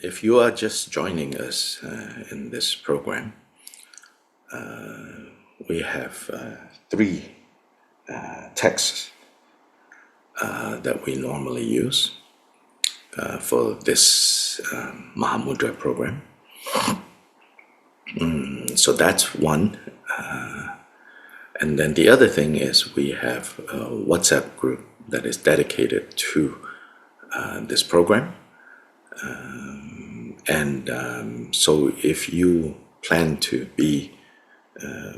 If you are just joining us in this program, we have three texts that we normally use for this Mahamudra program. So that's one. And then the other thing is we have a WhatsApp group that is dedicated to this program. So if you plan to be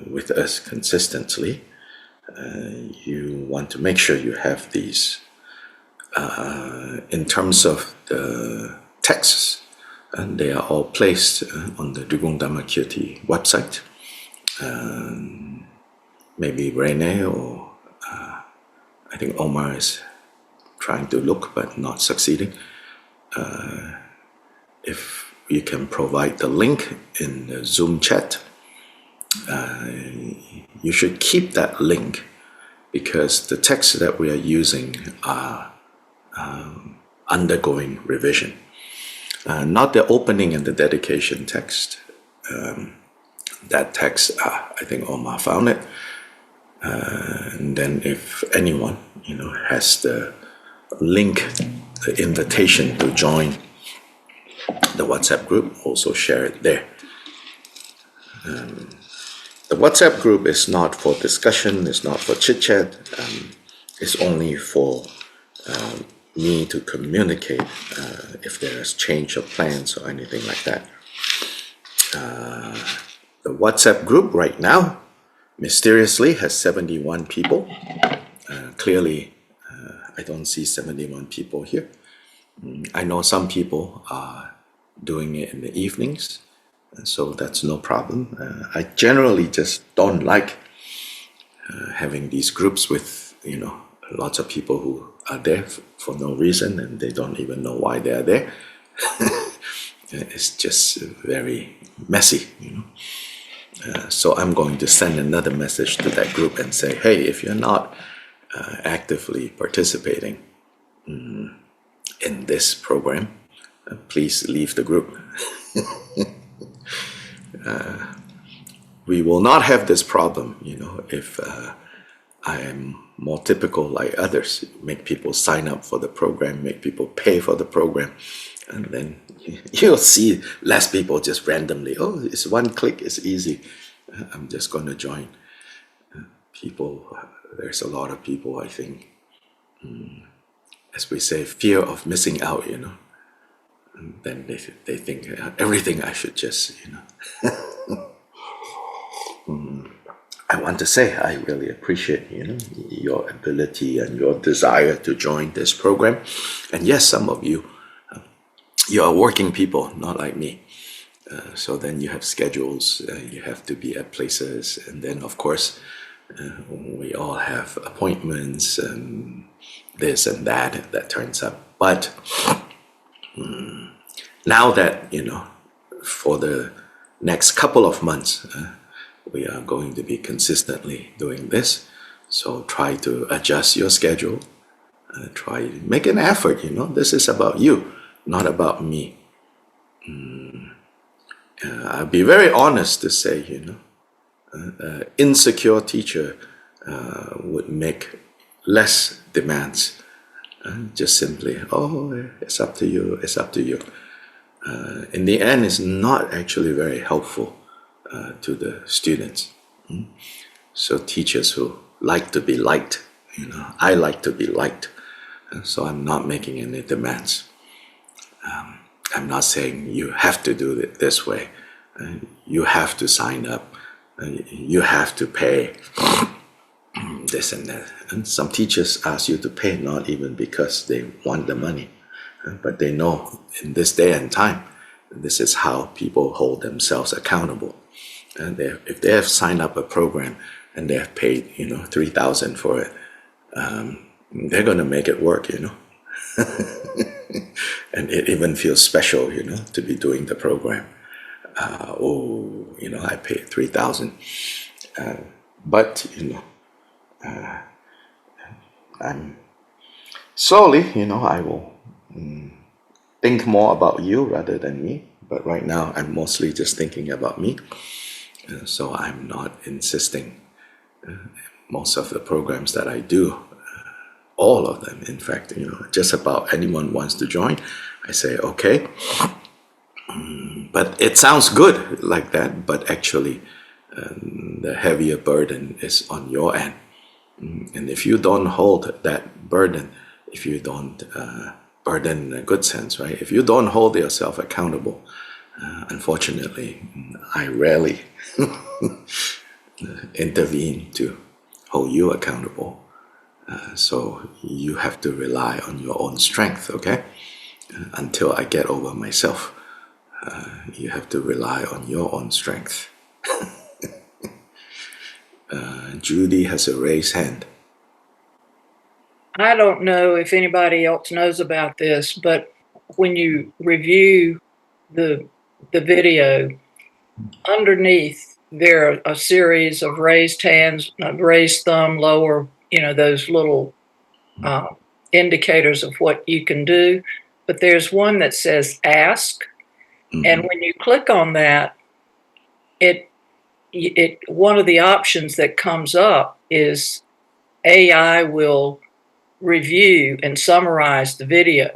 with us consistently, you want to make sure you have these. In terms of the texts, and they are all placed on the Dugong Dhamma Kirti website. Maybe Rene or I think Omar is trying to look but not succeeding. If you can provide the link in the Zoom chat, you should keep that link because the texts that we are using are undergoing revision. Not the opening and the dedication text. That text, I think Omar found it. And then if anyone, has the link, the invitation to join the WhatsApp group, also share it there. The WhatsApp group is not for discussion, it's not for chit-chat, it's only for me to communicate if there's change of plans or anything like that. The WhatsApp group right now, mysteriously, has 71 people. Clearly, I don't see 71 people here. I know some people are doing it in the evenings, so that's no problem. I generally just don't like having these groups with, lots of people who are there for no reason and they don't even know why they are there. It's just very messy, So I'm going to send another message to that group and say, hey, if you're not actively participating in this program, please leave the group. We will not have this problem, if I am more typical like others, make people sign up for the program, make people pay for the program, and then you'll see less people just randomly, it's one click, it's easy, I'm just going to join. There's a lot of people, I think, as we say, fear of missing out, and then they think everything I should just, I want to say I really appreciate, your ability and your desire to join this program. And yes, some of you, you are working people, not like me. So then you have schedules, you have to be at places, and then of course we all have appointments and this and that turns up. But now that, for the next couple of months, we are going to be consistently doing this. So try to adjust your schedule. Try to make an effort, This is about you, not about me. I'll be very honest to say, insecure teacher would make less demands. Just simply, it's up to you, it's up to you. In the end, it's not actually very helpful to the students. So teachers who like to be liked, I like to be liked, so I'm not making any demands. I'm not saying you have to do it this way, you have to sign up, you have to pay this and that. And some teachers ask you to pay not even because they want the money, but they know in this day and time, this is how people hold themselves accountable. And if they have signed up a program and they have paid, 3,000 for it, they're going to make it work, And it even feels special, to be doing the program. I paid 3,000. But, I'm slowly, I will think more about you rather than me. But right now, I'm mostly just thinking about me. So I'm not insisting. Most of the programs that I do, all of them, in fact, just about anyone wants to join, I say, okay. But it sounds good like that, but actually, the heavier burden is on your end. And if you don't hold that burden, if you don't burden in a good sense, right? If you don't hold yourself accountable, unfortunately, I rarely intervene to hold you accountable. So you have to rely on your own strength, okay? Until I get over myself, you have to rely on your own strength. Judy has a raised hand. I don't know if anybody else knows about this, but when you review the video, underneath there are a series of raised hands, raised thumb, lower, those little indicators of what you can do. But there's one that says ask. And when you click on that, one of the options that comes up is AI will review and summarize the video.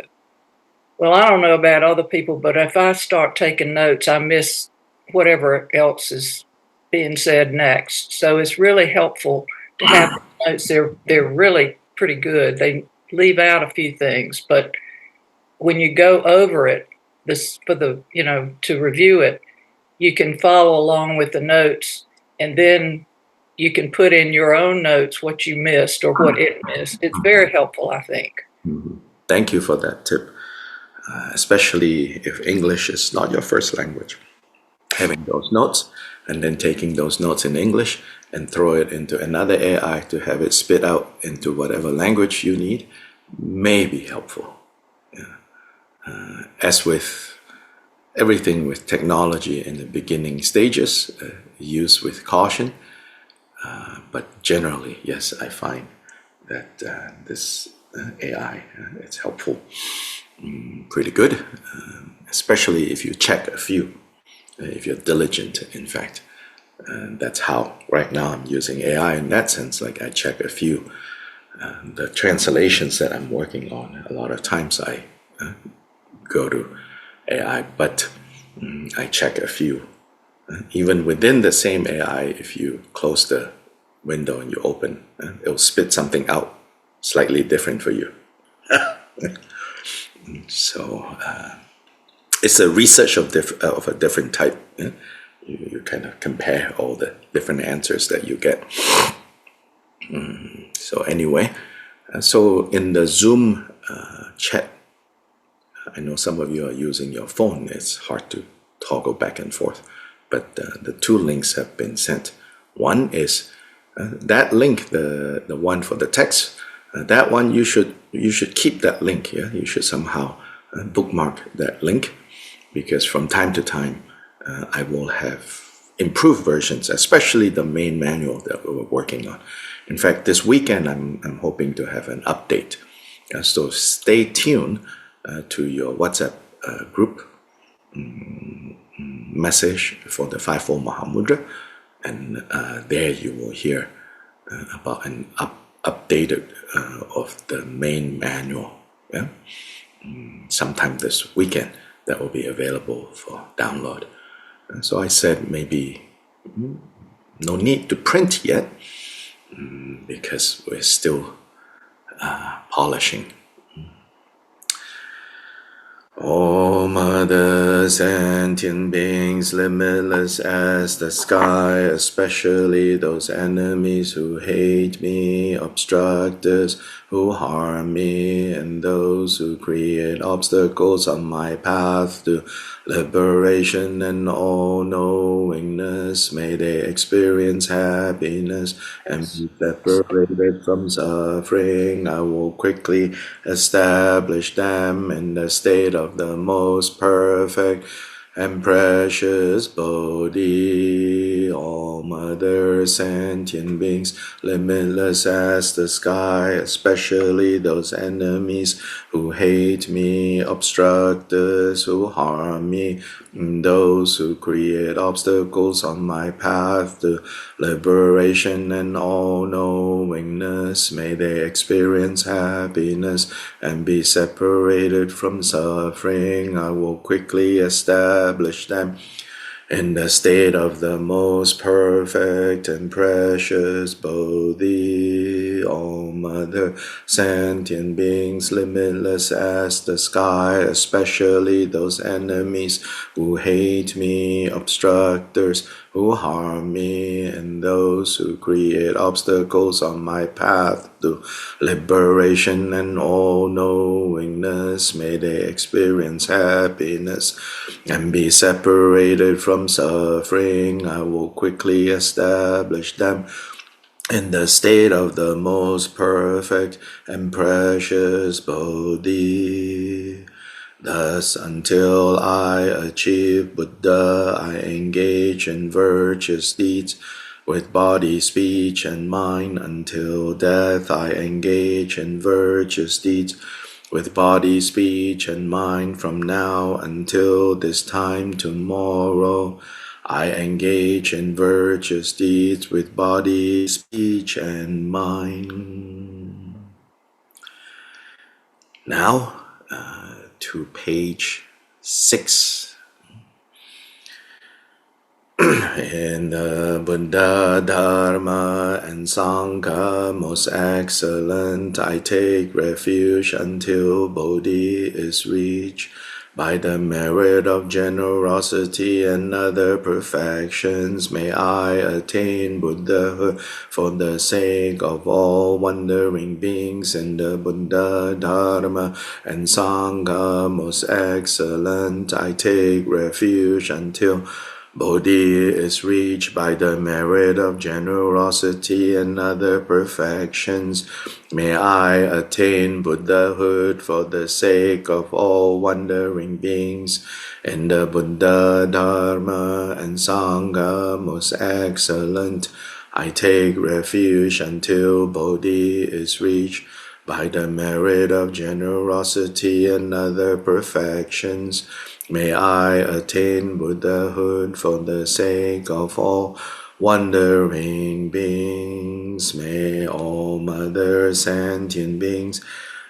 Well, I don't know about other people, but if I start taking notes, I miss whatever else is being said next. So it's really helpful to have notes. They're really pretty good. They leave out a few things, but when you go over it, to review it, you can follow along with the notes, and then you can put in your own notes what you missed or what it missed. It's very helpful, I think. Thank you for that tip, especially if English is not your first language. Having those notes and then taking those notes in English and throw it into another AI to have it spit out into whatever language you need may be helpful. As with everything with technology in the beginning stages, use with caution. But generally, yes, I find that this AI, it's helpful, pretty good, especially if you check a few, if you're diligent, in fact. That's how right now I'm using AI in that sense. Like I check a few. The translations that I'm working on, a lot of times I go to AI, but I check a few. Even within the same AI, if you close the window and you open, it'll spit something out slightly different for you. So it's a research of a different type. You kind of compare all the different answers that you get. So anyway, so in the Zoom chat, I know some of you are using your phone. It's hard to toggle back and forth, but the two links have been sent. One is that link, the one for the text. That one you should keep that link. Yeah, you should somehow bookmark that link, because from time to time I will have improved versions, especially the main manual that we were working on. In fact, this weekend I'm hoping to have an update. So stay tuned to your WhatsApp group message for the Fivefold Mahamudra, and there you will hear about an updated of the main manual. Yeah? Sometime this weekend that will be available for download. So I said maybe no need to print yet, because we're still polishing. Oh, Mother, sentient beings, limitless as the sky, especially those enemies who hate me, obstructors who harm me, and those who create obstacles on my path to liberation and all-knowingness. May they experience happiness and be separated from suffering. I will quickly establish them in the state of the most perfect and precious Bodhi, all mother sentient beings, limitless as the sky, especially those enemies who hate me, obstructors who harm me, those who create obstacles on my path to liberation and all-knowingness. May they experience happiness and be separated from suffering. I will quickly establish them in the state of the most perfect and precious Bodhi, all mother sentient beings, limitless as the sky, especially those enemies who hate me, obstructors who harm me, and those who create obstacles on my path to liberation and all-knowingness. May they experience happiness and be separated from suffering. I will quickly establish them in the state of the most perfect and precious Bodhi. Thus, until I achieve Buddha, I engage in virtuous deeds with body, speech, and mind. Until death, I engage in virtuous deeds with body, speech, and mind. From now until this time tomorrow, I engage in virtuous deeds with body, speech, and mind. Now, to page 6. In the Buddha, Dharma, and Sangha, most excellent, I take refuge until Bodhi is reached. By the merit of generosity and other perfections, may I attain Buddhahood for the sake of all wandering beings in the Buddha, Dharma, and Sangha. Most excellent, I take refuge until Bodhi is reached. By the merit of generosity and other perfections. May I attain Buddhahood for the sake of all wandering beings in the Buddha, Dharma, and Sangha. Most excellent, I take refuge until Bodhi is reached. By the merit of generosity and other perfections, may I attain Buddhahood for the sake of all wandering beings. May all mother sentient beings,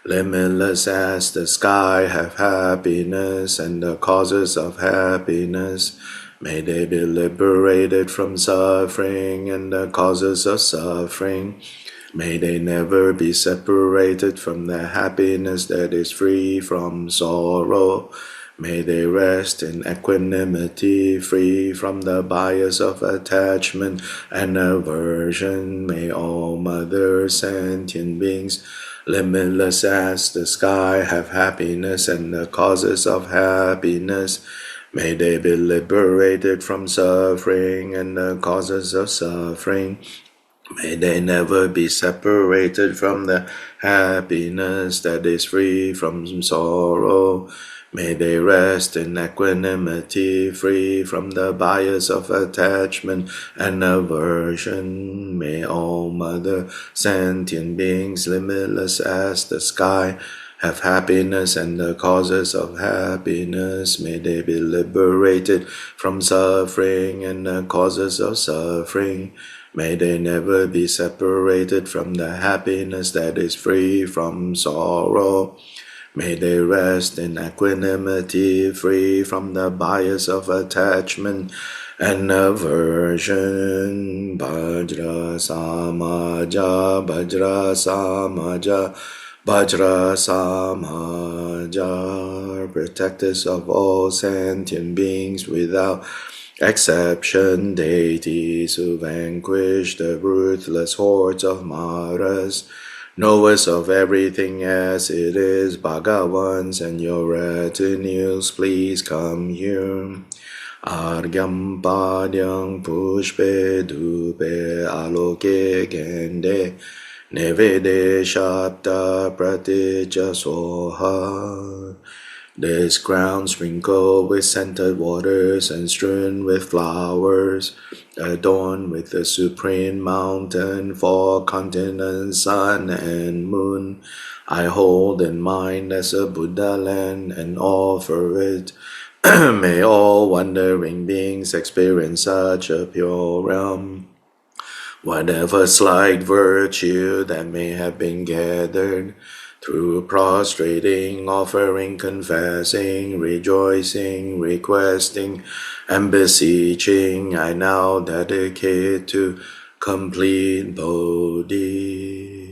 limitless as the sky, have happiness and the causes of happiness. May they be liberated from suffering and the causes of suffering. May they never be separated from the happiness that is free from sorrow. May they rest in equanimity, free from the bias of attachment and aversion. May all mother sentient beings, limitless as the sky, have happiness and the causes of happiness. May they be liberated from suffering and the causes of suffering. May they never be separated from the happiness that is free from sorrow. May they rest in equanimity, free from the bias of attachment and aversion. May all mother sentient beings, limitless as the sky, have happiness and the causes of happiness. May they be liberated from suffering and the causes of suffering. May they never be separated from the happiness that is free from sorrow. May they rest in equanimity, free from the bias of attachment and aversion. Bajra Samaja, Bajra Samaja, Bajra Samaja, protectors of all sentient beings without exception, deities who vanquish the ruthless hordes of Maras, knowers of everything as it is, Bhagavans and your retinues, please come here. Argyam Padyam Pushpe Dupe Aloke Gende Nevede Shapta Pratija Soha. This ground sprinkled with scented waters and strewn with flowers, adorned with the supreme mountain, four continents, sun and moon, I hold in mind as a Buddha land and offer it. May all wandering beings experience such a pure realm. Whatever slight virtue that may have been gathered through prostrating, offering, confessing, rejoicing, requesting, and beseeching, I now dedicate to complete Bodhi.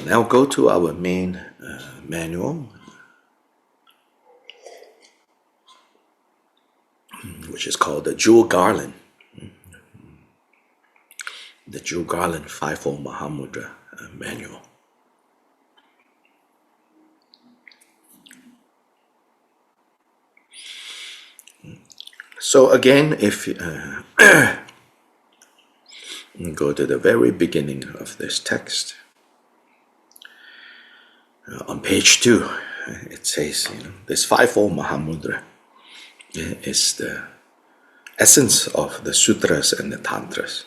Now go to our main manual, which is called the Jewel Garland. The Jewel Garland Fivefold Mahamudra manual. So again, if go to the very beginning of this text, on page 2, it says, this Fivefold Mahamudra is the essence of the sutras and the tantras.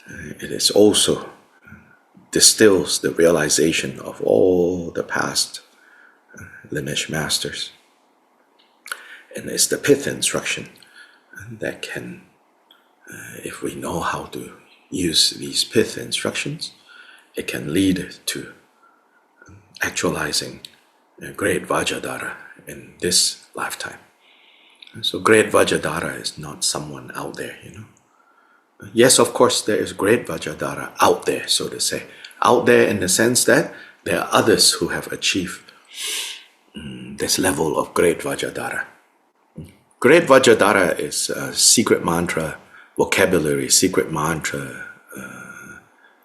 It is also distills the realization of all the past lineage masters. And it's the pith instruction that can, if we know how to use these pith instructions, it can lead to actualizing great Vajradhara in this lifetime. So great Vajradhara is not someone out there, Yes, of course, there is great Vajradhara out there, so to say. Out there in the sense that there are others who have achieved this level of great Vajradhara. Great Vajradhara is a secret mantra vocabulary, secret mantra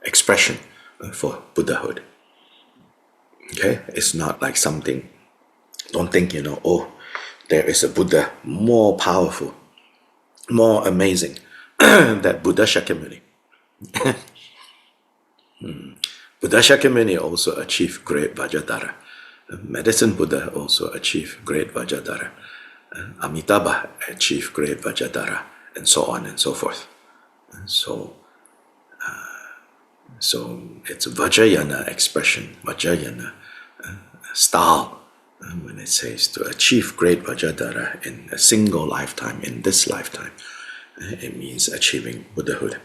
expression for Buddhahood. Okay? It's not like something, don't think, there is a Buddha more powerful, more amazing than Buddha Shakyamuni. Buddha Shakyamuni also achieved great Vajradhara. Medicine Buddha also achieved great Vajradhara. Amitabha achieved great Vajradhara, and so on and so forth. So it's Vajrayana expression, Vajrayana style, when it says to achieve great Vajradhara in a single lifetime, in this lifetime. It means achieving Buddhahood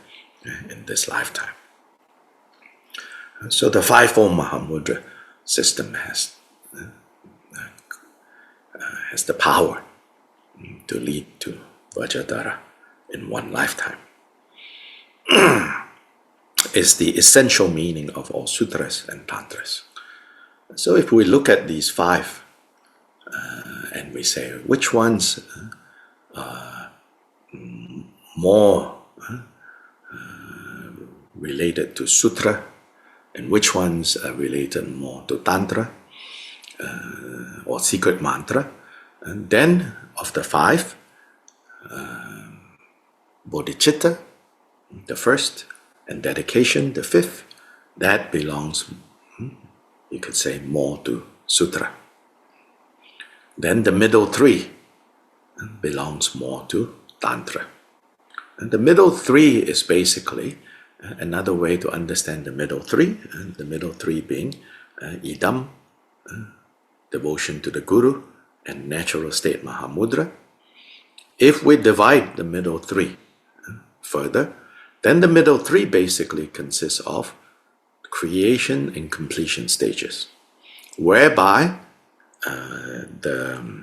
in this lifetime. So the Fivefold Mahamudra system has the power to lead to Vajradhara in one lifetime. Is the essential meaning of all sutras and tantras. So if we look at these 5 and we say which ones are more related to sutra and which ones are related more to tantra or secret mantra, and then of the 5, bodhicitta, the first, and dedication, the 5th, that belongs, you could say, more to sutra. Then the middle 3 belongs more to tantra. And the middle 3 is basically another way to understand the middle 3, and the middle 3 being idam, devotion to the Guru, and natural state Mahamudra. If we divide the middle 3 further, then the middle 3 basically consists of creation and completion stages, whereby the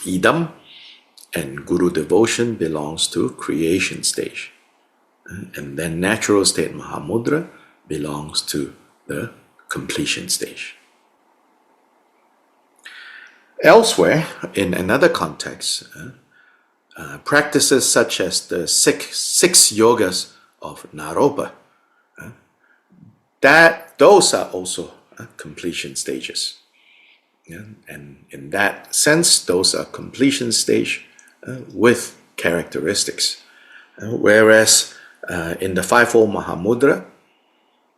idam and Guru devotion belongs to creation stage, and then natural state Mahamudra belongs to the completion stage. Elsewhere, in another context, practices such as the six yogas of Naropa, those are also completion stages. Yeah? And in that sense, those are completion stage with characteristics. Whereas in the Fivefold Mahamudra,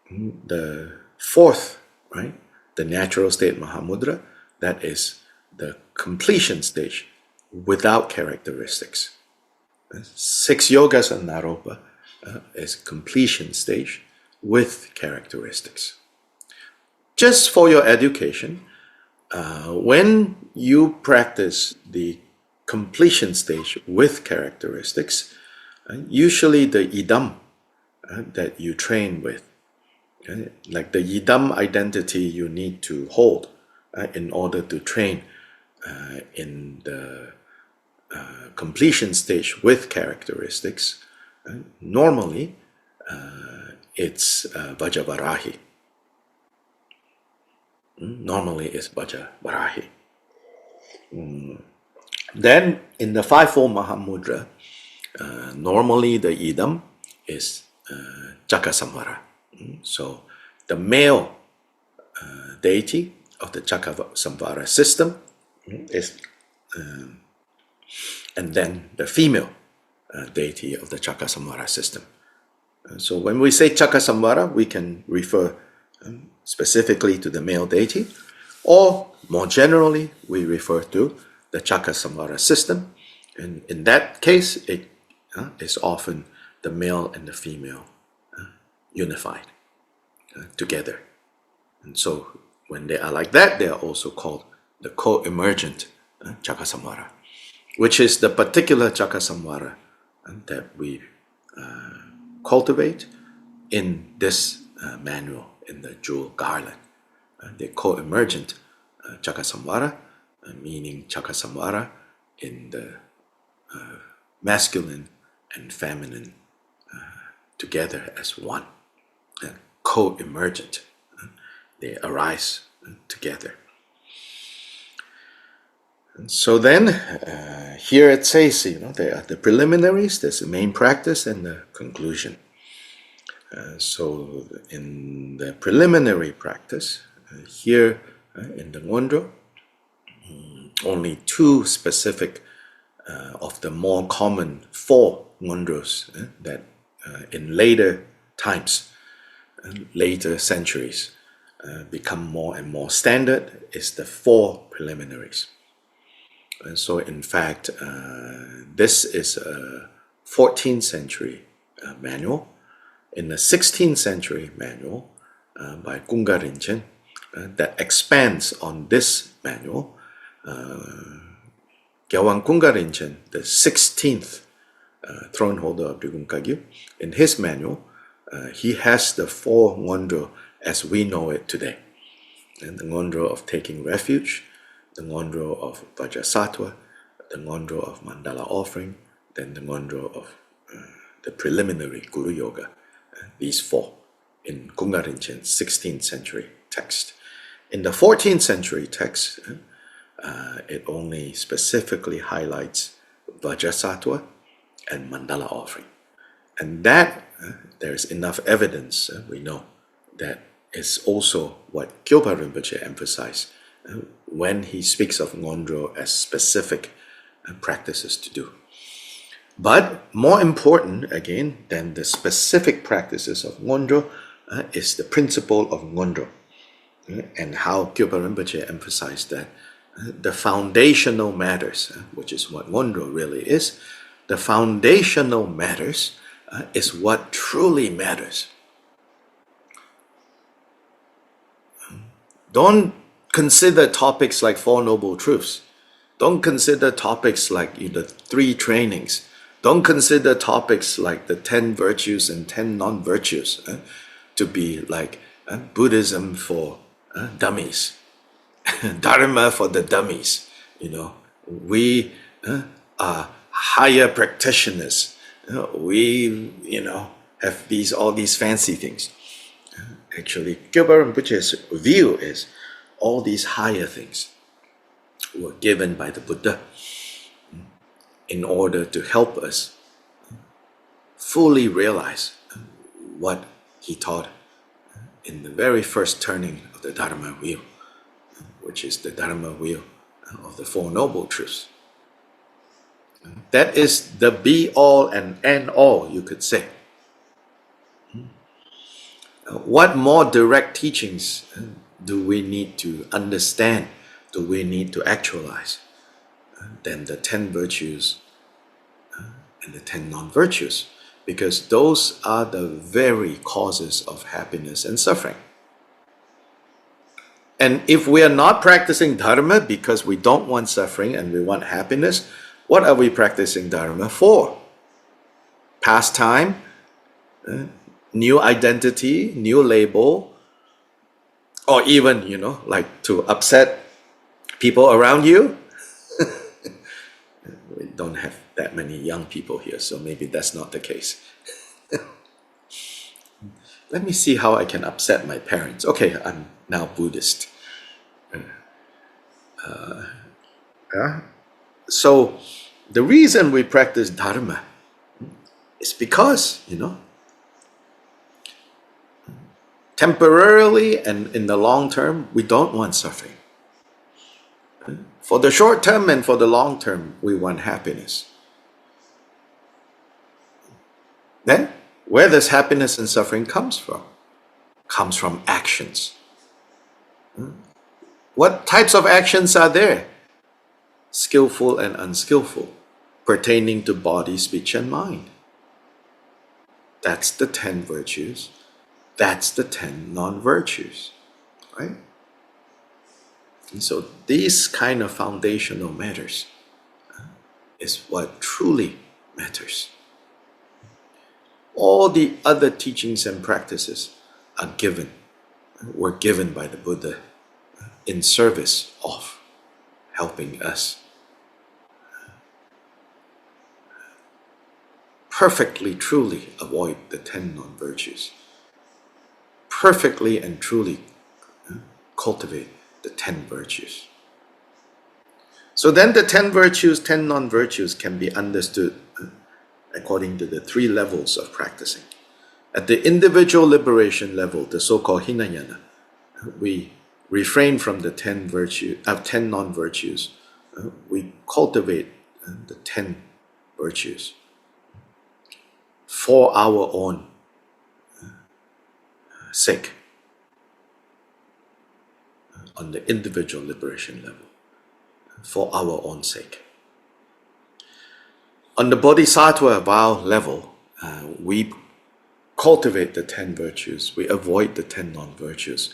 the fourth, right, the natural state Mahamudra, that is the completion stage without characteristics. Six yogas and naropa is completion stage with characteristics. Just for your education, when you practice the completion stage with characteristics, usually the idam that you train with, like the idam identity you need to hold in order to train in the completion stage with characteristics, normally it's Vajavarahi. Normally it's Vajavarahi. Then in the Fivefold Mahamudra, normally the idam is Chakasamvara. So the male deity of the Chakasamvara system is, and then the female deity of the Chakasamvara system. So when we say Chakasamvara, we can refer specifically to the male deity, or more generally, we refer to the Chakasamvara system. And in that case, it is often the male and the female unified together. And so when they are like that, they are also called the co-emergent Chakasamvara, which is the particular Chakasamvara that we cultivate in this manual, in the jewel garland. The co-emergent Chakasamvara, meaning Chakasamvara in the masculine and feminine together as one, co-emergent. They arise together. And so then, here it says, there are the preliminaries, there's the main practice, and the conclusion. So in the preliminary practice, here in the Ngondro, only two specific of the more common four Ngondros that in later times, later centuries, become more and more standard is the four preliminaries. And so in fact, this is a 14th century manual. In the 16th century manual by Gunga Rinchen that expands on this manual, Gyawang Gunga Rinchen, the 16th throne holder of Drigum Kagyu, in his manual, he has the four Ngondro as we know it today. And the Ngondro of taking refuge, the Ngondro of Vajrasattva, the Ngondro of Mandala offering, then the Ngondro of the preliminary Guru Yoga. These four in Gunga Rinchen's 16th century text. In the 14th century text, it only specifically highlights Vajrasattva and Mandala offering. And that, there's enough evidence, we know, that is also what Kyopa Rinpoche emphasized when he speaks of Ngondro as specific practices to do. But more important, again, than the specific practices of Ngondro is the principle of Ngondro, and how Kyopa Rinpoche emphasized that the foundational matters, which is what Ngondro really is, the foundational matters is what truly matters. Don't consider topics like Four Noble Truths. Don't consider topics like the three trainings. Don't consider topics like the 10 virtues and 10 non-virtues to be like Buddhism for dummies, Dharma for the dummies. We are higher practitioners. We have all these fancy things. Actually, Kyopa Rinpoche's view is all these higher things were given by the Buddha in order to help us fully realize what he taught in the very first turning of the Dharma wheel, which is the Dharma wheel of the Four Noble Truths. That is the be-all and end-all, you could say. What more direct teachings do we need to understand, do we need to actualize than the 10 virtues and the 10 non-virtues? Because those are the very causes of happiness and suffering. And if we are not practicing Dharma because we don't want suffering and we want happiness, what are we practicing Dharma for? Pastime, new identity, new label, or even, like to upset people around you? We don't have that many young people here, so maybe that's not the case. Let me see how I can upset my parents. Okay, I'm now Buddhist. So the reason we practice Dharma is because, temporarily and in the long term, we don't want suffering. For the short term and for the long term, we want happiness. Then, where does happiness and suffering comes from? Comes from actions. What types of actions are there? Skillful and unskillful, pertaining to body, speech, and mind. That's the 10 virtues. That's the 10 non-virtues, right? And so these kind of foundational matters is what truly matters. All the other teachings and practices were given by the Buddha in service of helping us perfectly, truly avoid the 10 non-virtues. Perfectly and truly cultivate the 10 virtues. So then the 10 virtues, 10 non-virtues can be understood according to the 3 levels of practicing. At the individual liberation level, the so-called Hinayana, we refrain from the 10 non-virtues. We cultivate the 10 virtues for our own sake on the individual liberation level, for our own sake. On the Bodhisattva vow level, we cultivate the 10 virtues, we avoid the 10 non-virtues,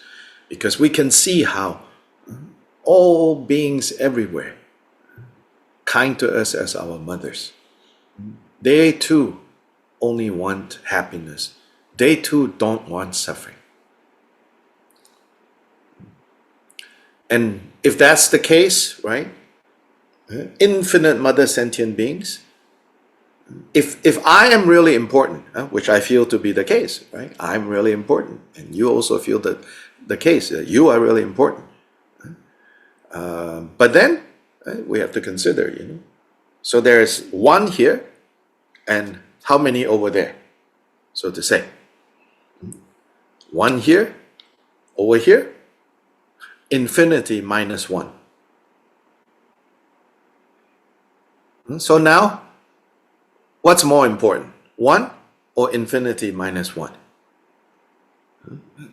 because we can see how all beings everywhere, kind to us as our mothers, they too only want happiness. They too don't want suffering. And if that's the case, right, infinite mother sentient beings, if I am really important, which I feel to be the case, right, I'm really important, and you also feel that the case, that you are really important. But then we have to consider, so there's one here, and how many over there, so to say. One here, over here, infinity minus 1. So now, what's more important? 1 or infinity minus 1?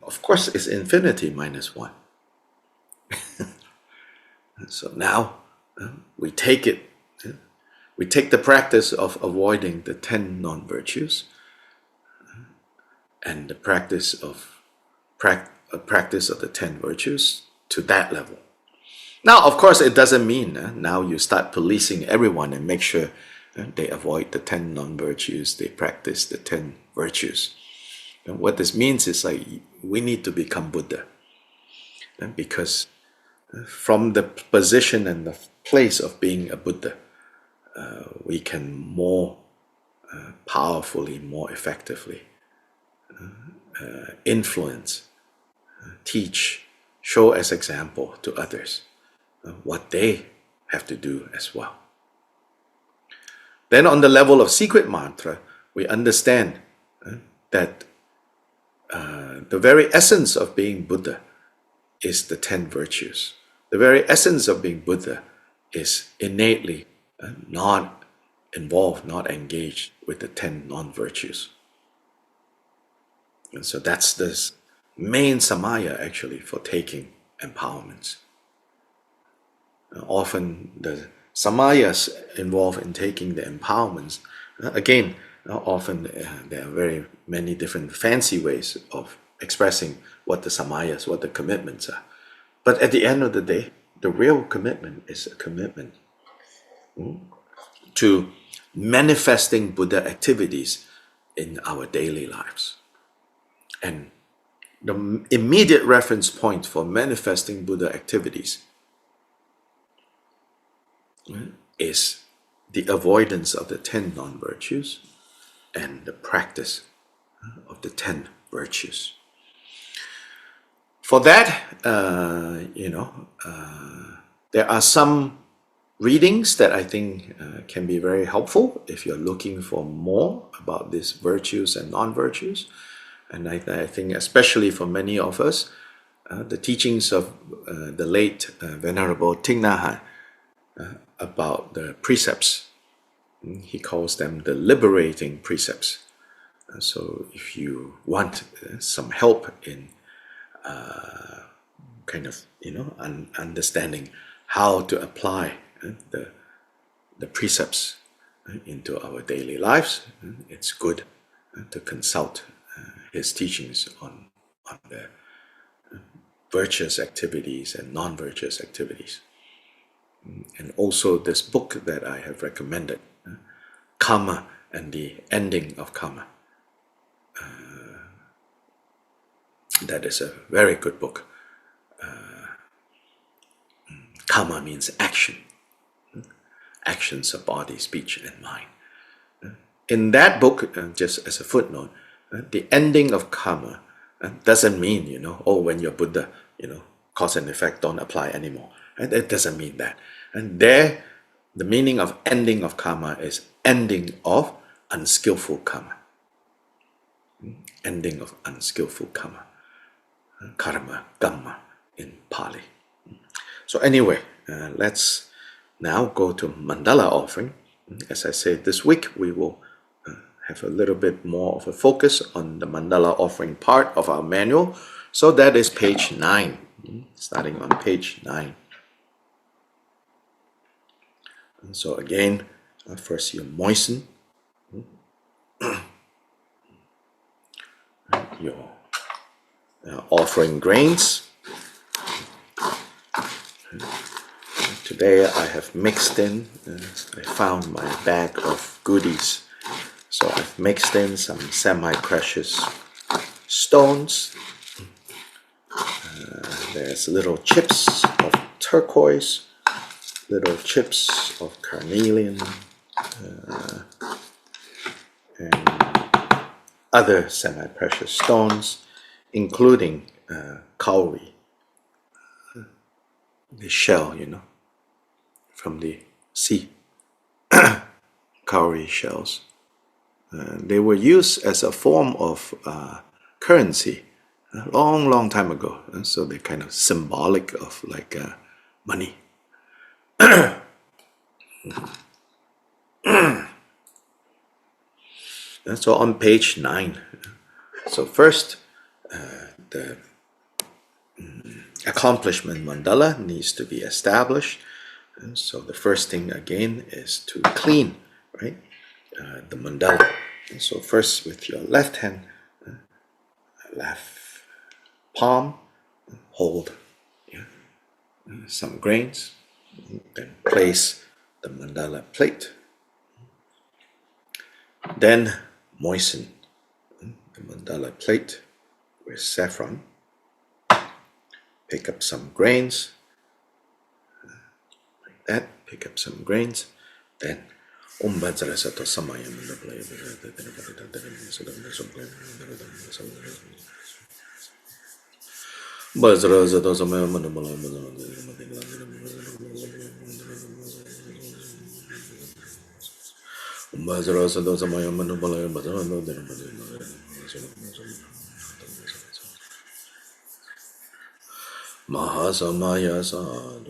Of course, it's infinity minus 1. So now, we take the practice of avoiding the 10 non-virtues and the practice of the 10 virtues to that level. Now, of course, it doesn't mean now you start policing everyone and make sure they avoid the 10 non-virtues, they practice the 10 virtues. And what this means is like we need to become Buddha, because from the position and the place of being a Buddha, we can more powerfully, more effectively influence, teach, show as example to others what they have to do as well. Then on the level of secret mantra, we understand that the very essence of being Buddha is the 10 virtues. The very essence of being Buddha is innately not involved, not engaged with the 10 non-virtues. And so that's the main samaya actually for taking empowerments. Often the samayas involved in taking the empowerments, again, often there are very many different fancy ways of expressing what the samayas, what the commitments are. But at the end of the day, the real commitment is a commitment to manifesting Buddha activities in our daily lives. And the immediate reference point for manifesting Buddha activities is the avoidance of the 10 non-virtues and the practice of the 10 virtues. For that, there are some readings that I think can be very helpful if you're looking for more about these virtues and non-virtues. And I think especially for many of us, the teachings of the late Venerable Thich Nhat Hanh about the precepts. He calls them the liberating precepts. So if you want some help in understanding how to apply the precepts into our daily lives, it's good to consult his teachings on the virtuous activities and non-virtuous activities. And also this book that I have recommended, Karma and the Ending of Karma. That is a very good book. Karma means action. Actions of body, speech, and mind. In that book, just as a footnote, the ending of karma doesn't mean, when you're Buddha, cause and effect don't apply anymore. It doesn't mean that. And there, the meaning of ending of karma is ending of unskillful karma. Ending of unskillful karma. Karma, kamma in Pali. So anyway, let's now go to mandala offering. As I said, this week we will have a little bit more of a focus on the mandala offering part of our manual. So that is page 9, starting on page 9. And so again, first you moisten your offering grains. Today I have mixed in, I found my bag of goodies. So I've mixed in some semi-precious stones. There's little chips of turquoise, little chips of carnelian, and other semi-precious stones, including kauri, the shell, from the sea, kauri shells. They were used as a form of currency a long time ago. So they're kind of symbolic of like money. So on page 9. So first, the accomplishment mandala needs to be established. And so the first thing again is to clean, right? The mandala. And so first with your left hand, left palm, hold some grains, then place the mandala plate. Then moisten the mandala plate with saffron. Pick up some grains, like that, pick up some grains, then Vajra Sato Samaya Vajra Sato Samaya Mahasamaya Sadhu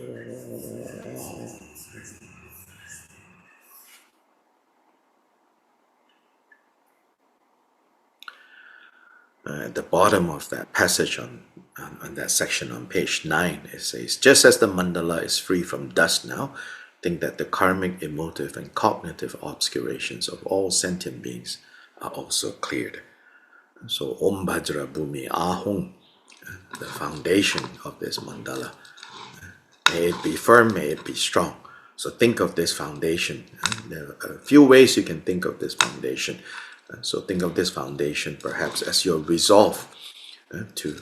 At the bottom of that passage on that section on page 9, it says, just as the mandala is free from dust now, think that the karmic, emotive, and cognitive obscurations of all sentient beings are also cleared. So Om Bhadra Bhumi Ahung, the foundation of this mandala, may it be firm, may it be strong. So think of this foundation. There are a few ways you can think of this foundation. So think of this foundation perhaps as your resolve to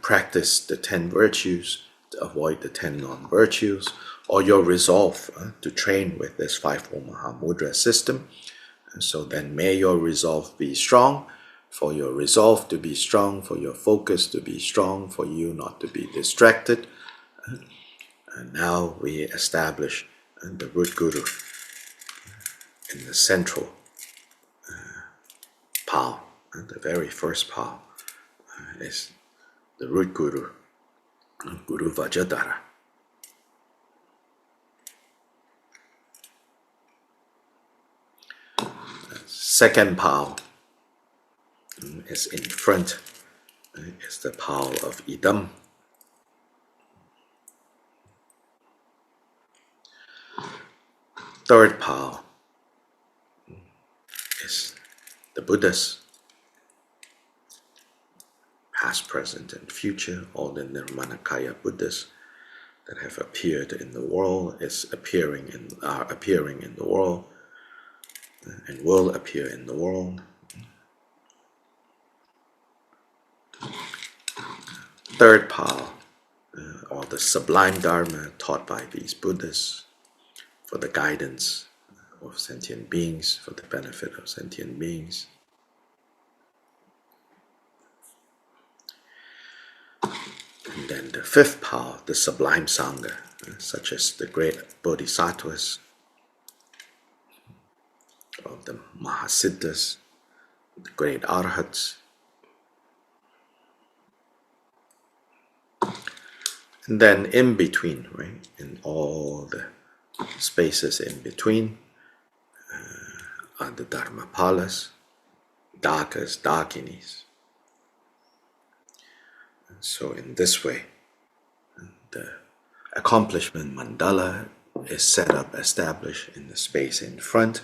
practice the 10 virtues, to avoid the 10 non-virtues, or your resolve to train with this Fivefold Mahamudra system. So then may your resolve be strong, for your resolve to be strong, for your focus to be strong, for you not to be distracted. And now we establish the root guru in the central pal. The very first pal is the root guru, Guru Vajradhara. Second pal is in front, is the pal of Idam. Third pal is the Buddhas, past, present, and future, all the Nirmanakaya Buddhas that have appeared in the world, are appearing in the world, and will appear in the world. Third pal, or the sublime Dharma taught by these Buddhas for the guidance of sentient beings, for the benefit of sentient beings. And then the fifth pal, the sublime Sangha, such as the great Bodhisattvas, or the Mahasiddhas, the great Arhats. And then in between, right, in all the spaces in between, are the Dharmapalas, Dakas, Dakinis. So in this way, the accomplishment mandala is set up, established in the space in front.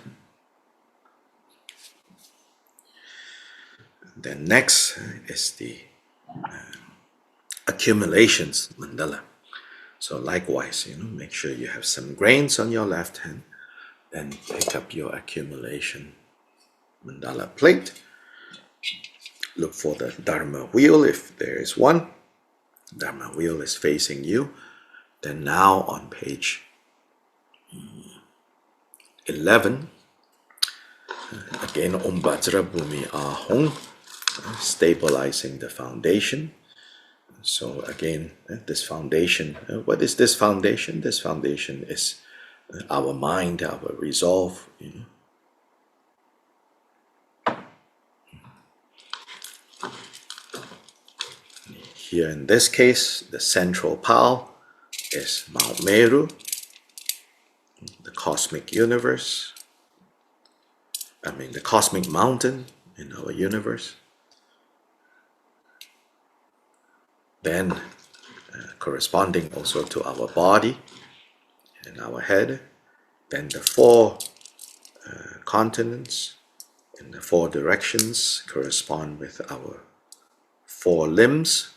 Then next is the accumulations mandala. So likewise, make sure you have some grains on your left hand. Then pick up your accumulation mandala plate. Look for the Dharma wheel if there is one. Dharma wheel is facing you. Then now on page 11, again Om Bhadra Bhumi Ahung, stabilizing the foundation. So again, this foundation, what is this foundation? This foundation is our mind, our resolve. Here in this case, the central pal is Mount Meru, the cosmic universe. The cosmic mountain in our universe. Then corresponding also to our body and our head. Then the four continents in the four directions correspond with our four limbs.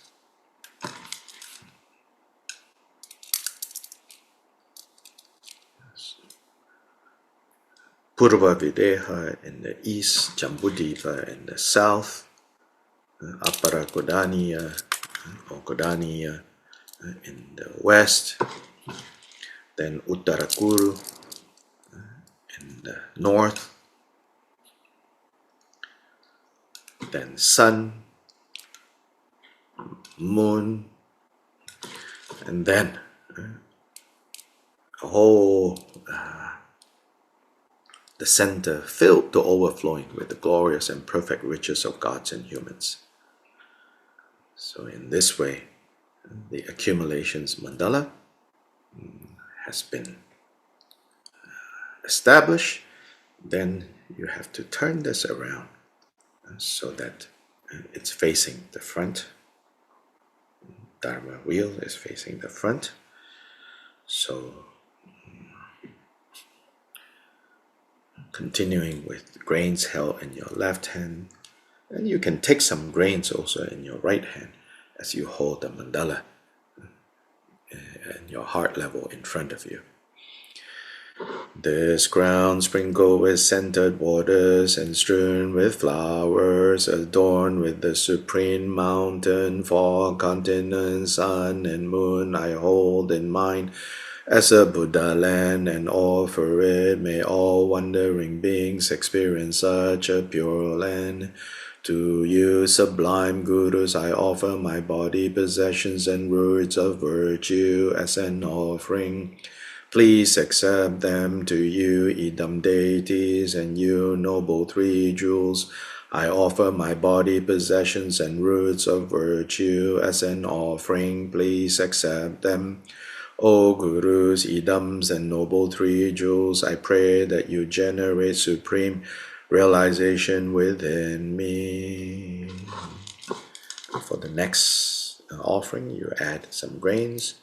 Purva Videha in the east, Jambudvipa in the south, Appara Kodaniya or Kodaniya in the west, then Uttarakuru in the north, then sun, moon, and then a whole the center filled to overflowing with the glorious and perfect riches of gods and humans. So in this way, the accumulations mandala has been established. Then you have to turn this around so that It's facing the front. Dharma wheel is facing the front. So continuing with grains held in your left hand, and you can take some grains also in your right hand as you hold the mandala and your heart level in front of you. This ground sprinkled with scented waters and strewn with flowers, adorned with the supreme mountain, four continents, sun and moon, I hold in mind as a Buddha land and offer it. May all wandering beings experience such a pure land. To you, sublime gurus, I offer my body, possessions, and roots of virtue as an offering. Please accept them. To you, idam deities, and you, noble three jewels, I offer my body, possessions, and roots of virtue as an offering. Please accept them. O Gurus, idams, and noble three jewels, I pray that you generate supreme realization within me. For the next offering, you add some grains.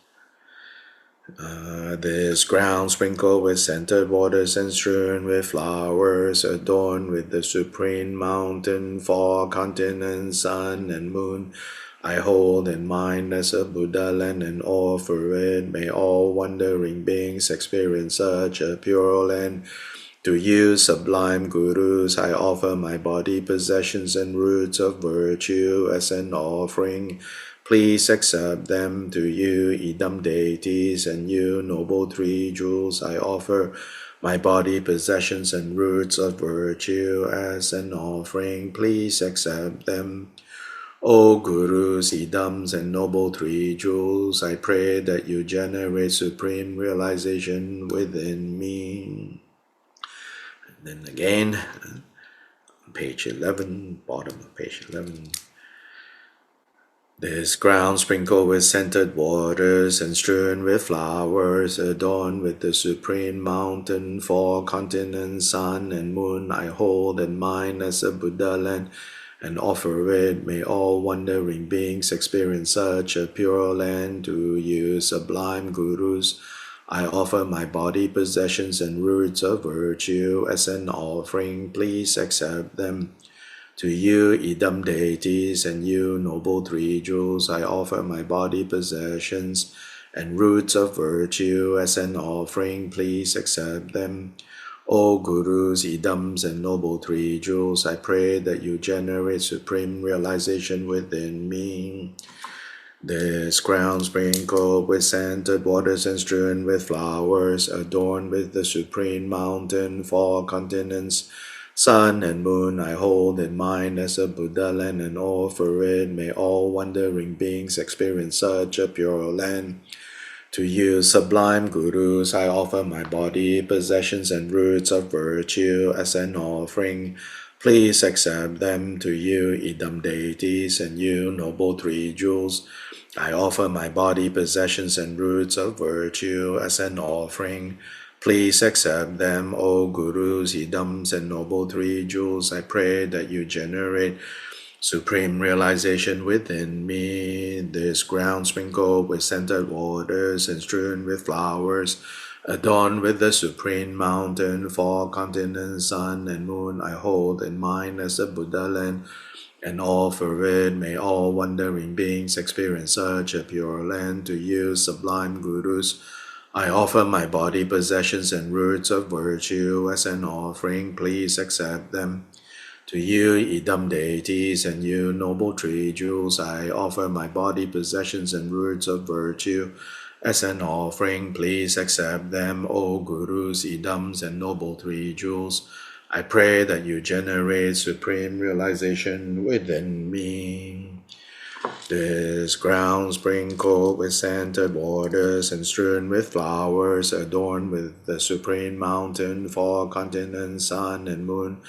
This ground sprinkled with scented waters and strewn with flowers, adorned with the supreme mountain, four continents, sun and moon, I hold in mind as a Buddha land and offer it. May all wandering beings experience such a pure land. To you, sublime gurus, I offer my body, possessions, and roots of virtue as an offering. Please accept them. To you, idam deities, and you, noble three jewels, I offer my body, possessions, and roots of virtue as an offering. Please accept them. O Gurus, idams, and noble three jewels, I pray that you generate supreme realization within me. And then again, on page 11, bottom of page 11. This ground sprinkled with scented waters and strewn with flowers, adorned with the supreme mountain, four continents, sun and moon, I hold in mind as a Buddha land and offer it. May all wandering beings experience such a pure land. To you, sublime gurus, I offer my body, possessions, and roots of virtue as an offering. Please accept them. To you, idam deities, and you, noble three jewels, I offer my body, possessions, and roots of virtue as an offering. Please accept them. O Gurus, idams, and noble three jewels, I pray that you generate supreme realization within me. This ground sprinkled with scented waters and strewn with flowers, adorned with the supreme mountain, four continents, sun and moon, I hold in mind as a Buddha land and offer it. May all wandering beings experience such a pure land. To you, sublime gurus, I offer my body, possessions, and roots of virtue as an offering. Please accept them. To you, idam deities, and you, noble three jewels, I offer my body, possessions, and roots of virtue as an offering. Please accept them. O Gurus, idams, and noble three jewels, I pray that you generate supreme realization within me. This ground sprinkled with scented waters and strewn with flowers, adorned with the supreme mountain, four continents, sun and moon, I hold in mind as a Buddha land and offer it. May all wandering beings experience such a pure land. To you, sublime gurus, I offer my body, possessions, and roots of virtue as an offering. Please accept them. To you, idam deities, and you, noble three jewels, I offer my body, possessions, and roots of virtue as an offering. Please accept them. O Gurus, idams, and noble three jewels, I pray that you generate supreme realization within me. This ground sprinkled with scented waters and strewn with flowers, adorned with the supreme mountain, four continents, sun and moon,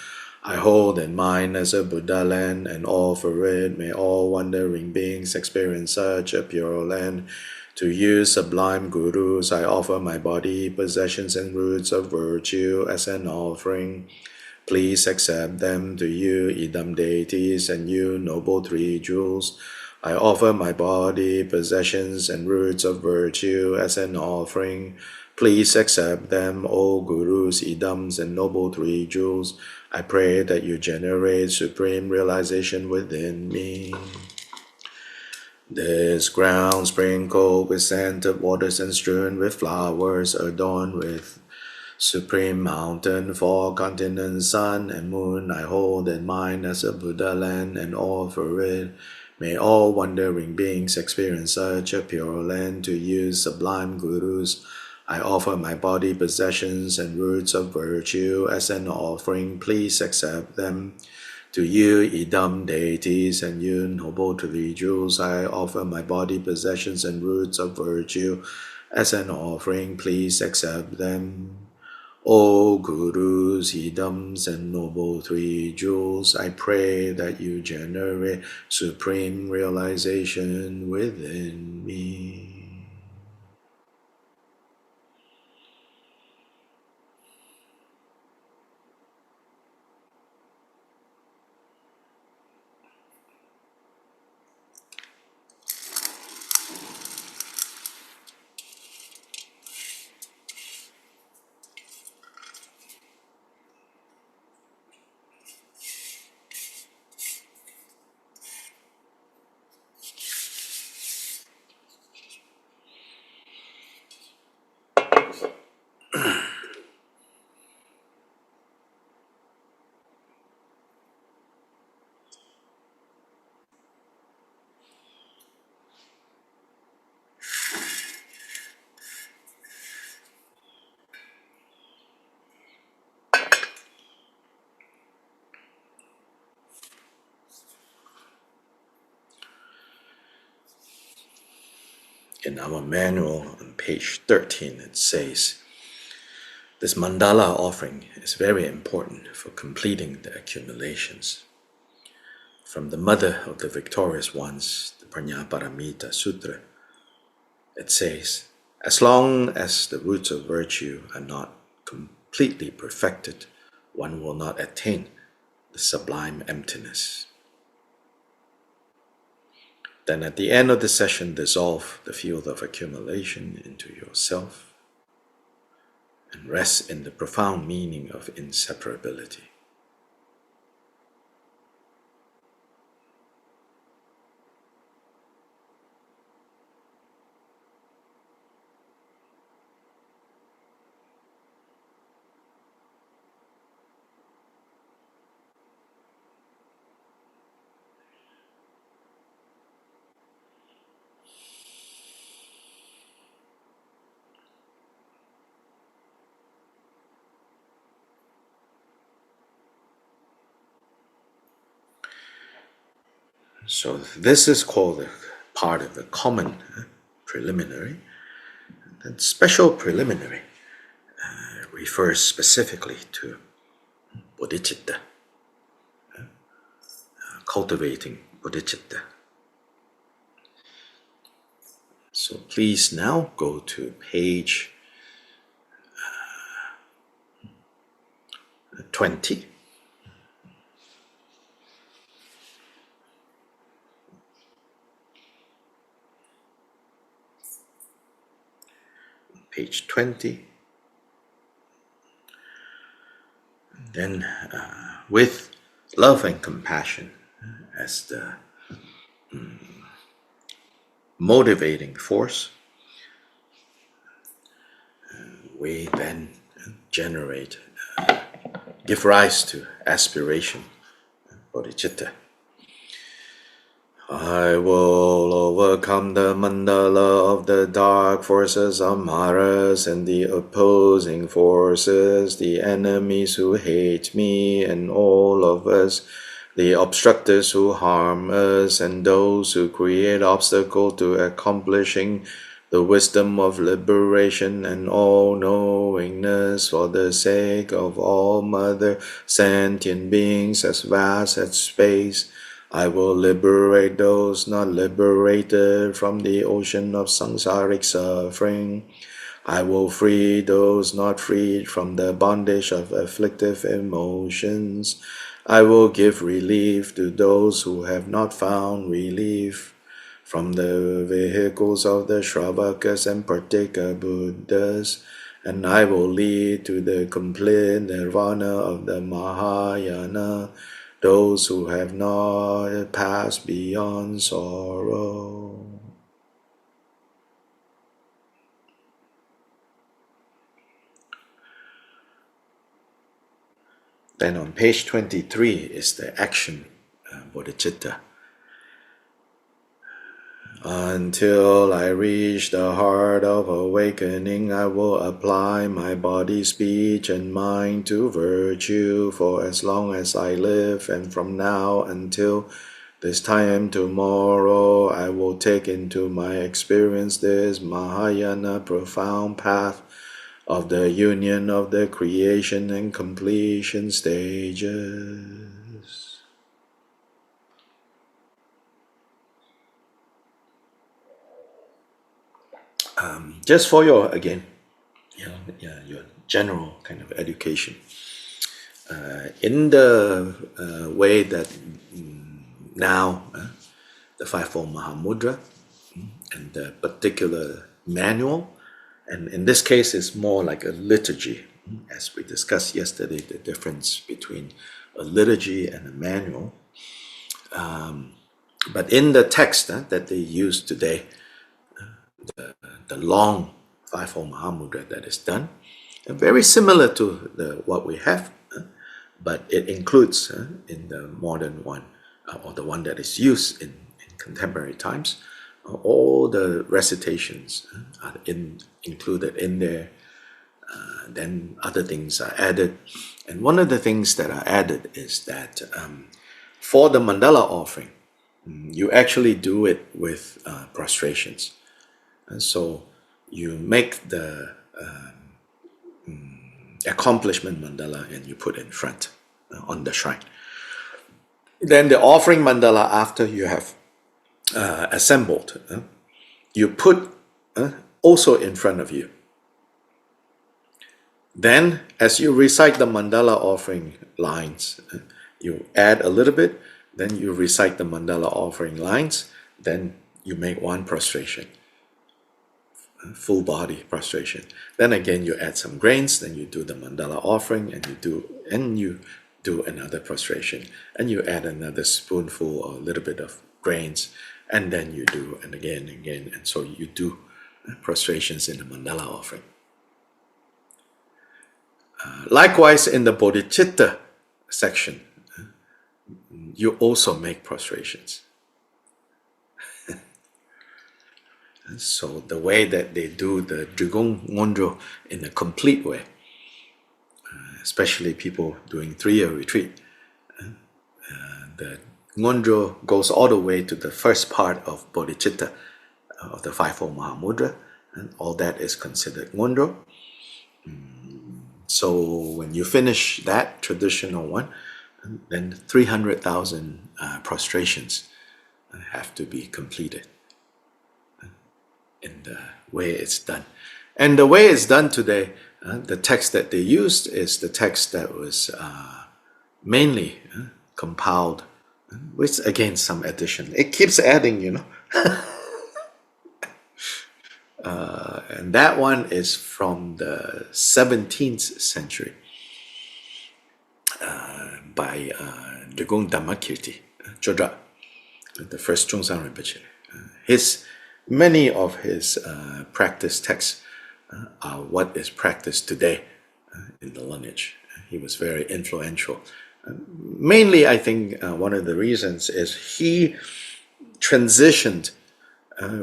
I hold in mind as a Buddha land and offer it. May all wandering beings experience such a pure land. To you, sublime gurus, I offer my body, possessions, and roots of virtue as an offering. please accept them. To you, idam deities, and you, noble three jewels, I offer my body, possessions, and roots of virtue as an offering. Please accept them, O Gurus, idams, and noble three jewels. I pray that you generate supreme realization within me. This ground sprinkled with scented waters and strewn with flowers, adorned with supreme mountain, four continents, sun and moon, I hold in mind as a Buddha land and offer it. May all wandering beings experience such a pure land. To you, sublime Gurus, I offer my body, possessions, and roots of virtue as an offering. Please accept them. To you, idam deities, and you, noble three jewels, I offer my body, possessions, and roots of virtue as an offering. Please accept them. O Gurus, idams, and noble three jewels, I pray that you generate supreme realization within me. In our manual on page 13, it says, this mandala offering is very important for completing the accumulations. From the mother of the victorious ones, the Prajnaparamita Sutra, it says, as long as the roots of virtue are not completely perfected, one will not attain the sublime emptiness. Then at the end of the session, dissolve the field of accumulation into yourself and rest in the profound meaning of inseparability. So this is called a part of the common preliminary. And special preliminary refers specifically to bodhicitta, cultivating bodhicitta. So please now go to page 20. Page 20. And then with love and compassion as the motivating force, we then generate, give rise to aspiration, bodhicitta. I will overcome the mandala of the dark forces of Maras and the opposing forces, the enemies who hate me and all of us, the obstructors who harm us, and those who create obstacles to accomplishing the wisdom of liberation and all-knowingness, for the sake of all mother sentient beings as vast as space. I will liberate those not liberated from the ocean of samsaric suffering. I will free those not freed from the bondage of afflictive emotions. I will give relief to those who have not found relief from the vehicles of the Shravakas and Pratyeka Buddhas, and I will lead to the complete nirvana of the Mahayana, those who have not passed beyond sorrow. Then on page 23 is the action bodhicitta. Until I reach the heart of awakening, I will apply my body, speech, and mind to virtue for as long as I live, and from now until this time tomorrow, I will take into my experience this Mahayana profound path of the union of the creation and completion stages. Just for your, again, your general kind of education. In the way that now the Fivefold Mahamudra and the particular manual, and in this case it's more like a liturgy, as we discussed yesterday, the difference between a liturgy and a manual. But in the text that they use today, the long Fivefold Mahamudra that is done, very similar to what we have, but it includes in the modern one, or the one that is used in contemporary times, all the recitations are included in there. Then other things are added. And one of the things that are added is that for the mandala offering, you actually do it with prostrations. And so you make the accomplishment mandala and you put in front on the shrine. Then the offering mandala, after you have assembled, you put also in front of you. Then as you recite the mandala offering lines, you add a little bit, then you recite the mandala offering lines, then you make one prostration, full body prostration. Then again you add some grains, then you do the mandala offering, and you do another prostration, and you add another spoonful or a little bit of grains, and then you do, and again, and so you do prostrations in the mandala offering. Likewise, in the bodhicitta section, you also make prostrations. So the way that they do the Drigong Ngondro in a complete way, especially people doing 3-year retreat, the Ngondro goes all the way to the first part of bodhicitta, of the Fivefold Mahamudra, and all that is considered Ngondro. So when you finish that traditional one, then 300,000 prostrations have to be completed in the way it's done. And the way it's done today, the text that they used is the text that was mainly compiled with, again, some addition. It keeps adding, and that one is from the 17th century by Drigong Dhammakirti Chodra, the first Chungsang Rinpoche. Many of his practice texts are what is practiced today in the lineage. He was very influential. Mainly, I think one of the reasons is he transitioned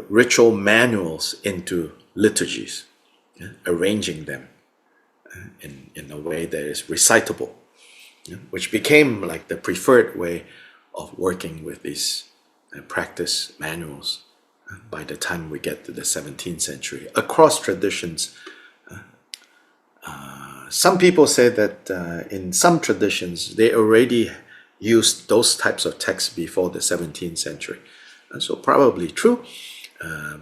ritual manuals into liturgies, arranging them in a way that is recitable, which became like the preferred way of working with these practice manuals by the time we get to the 17th century. Across traditions, some people say that in some traditions they already used those types of texts before the 17th century. So probably true,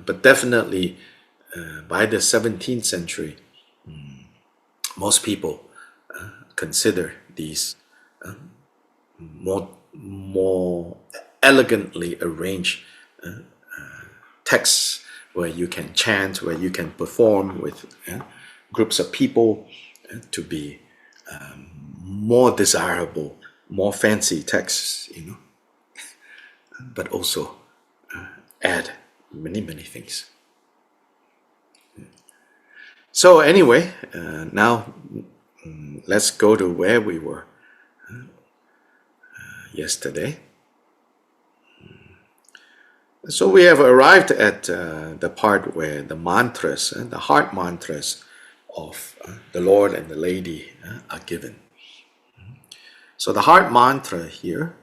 but definitely by the 17th century, most people consider these more elegantly arranged texts where you can chant, where you can perform with groups of people to be more desirable, more fancy texts, but also add many, many things. So anyway, now let's go to where we were yesterday. So we have arrived at the part where the mantras, the heart mantras of the Lord and the Lady are given. So the heart mantra here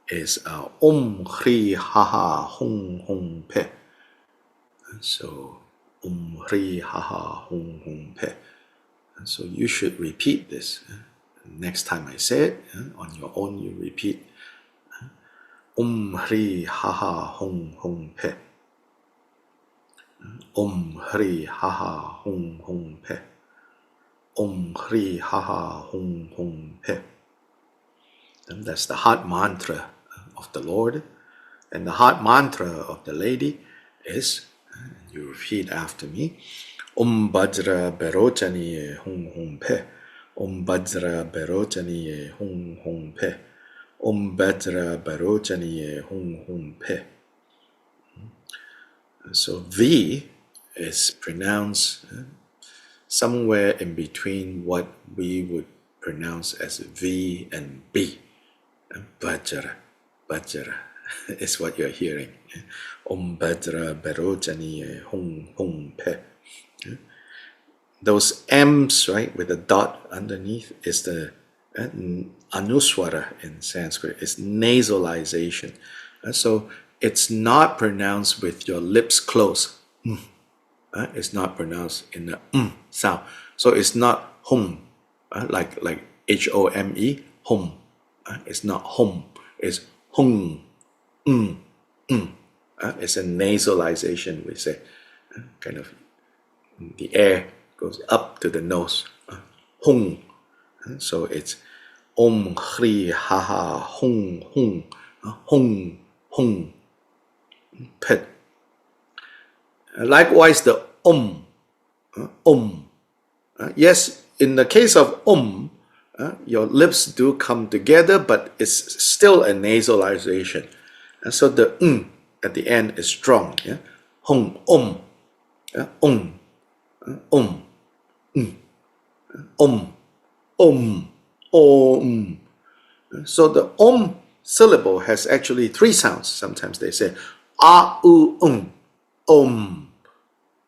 is Om Hri Ha Ha Hung Hung Pe. So Om Hri Ha Ha Hung Hung Pe. So you should repeat this. Next time I say it, on your own you repeat Om Hri Ha Ha Hung Hung Pe. Om Hri Ha Ha Hung Hung Pe. Om Hri Ha Ha Hung Hung Pe. And that's the heart mantra of the Lord. And the heart mantra of the Lady is, you repeat after me, Om Bajra Berochaniye Hung Hung Pe. Om Bajra Berochaniye Hung Hung Pe. Om Bajra Berochaniye Hung Hung Pe. So V is pronounced somewhere in between what we would pronounce as V and B. Bajra, Bajra is what you're hearing. Om Bajra Berojaniye Hung Hung Pe. Those M's, right, with a dot underneath is the anuswara in Sanskrit. It's nasalization. So it's not pronounced with your lips closed. It's not pronounced in the sound. So it's not hum, like Home, hum. It's not hum. It's hung. It's a nasalization, we say. Kind of the air goes up to the nose. Hung. So it's Om Hri Ha Ha Hung Hung. Hung Hung. Pet. Likewise, the Om. Yes, in the case of your lips do come together, but it's still a nasalization. And so the at the end is strong. Yeah? Hung, om. So the syllable has actually three sounds. Sometimes they say a, u, om,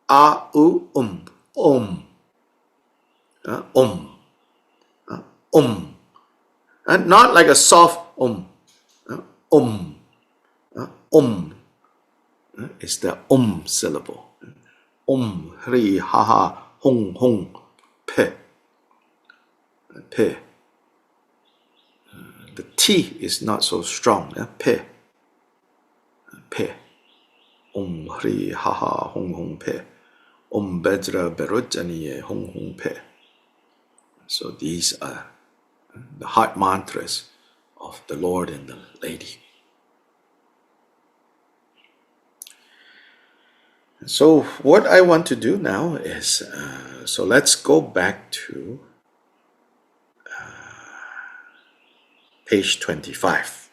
a, u, om, and not like a soft is the syllable. Om Hri Ha Ha Hung Hung Pe. Pe. The T is not so strong. Pe. Pe. Om Hri Ha Ha Hung Hung Pe. Om Bajra Berojaniye Hung Hung Pe. So these are the heart mantras of the Lord and the Lady. So what I want to do now is, so let's go back to page 25.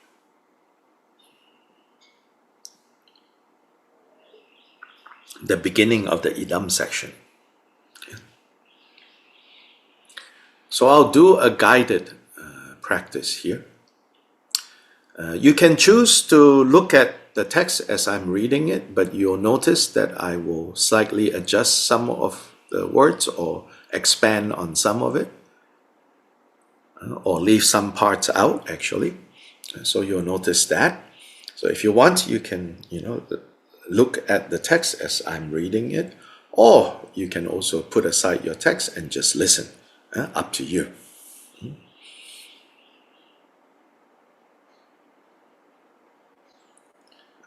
The beginning of the idam section. So I'll do a guided practice here. You can choose to look at the text as I'm reading it, but you'll notice that I will slightly adjust some of the words or expand on some of it, or leave some parts out actually. So you'll notice that. So if you want, you can, look at the text as I'm reading it, or you can also put aside your text and just listen. Up to you.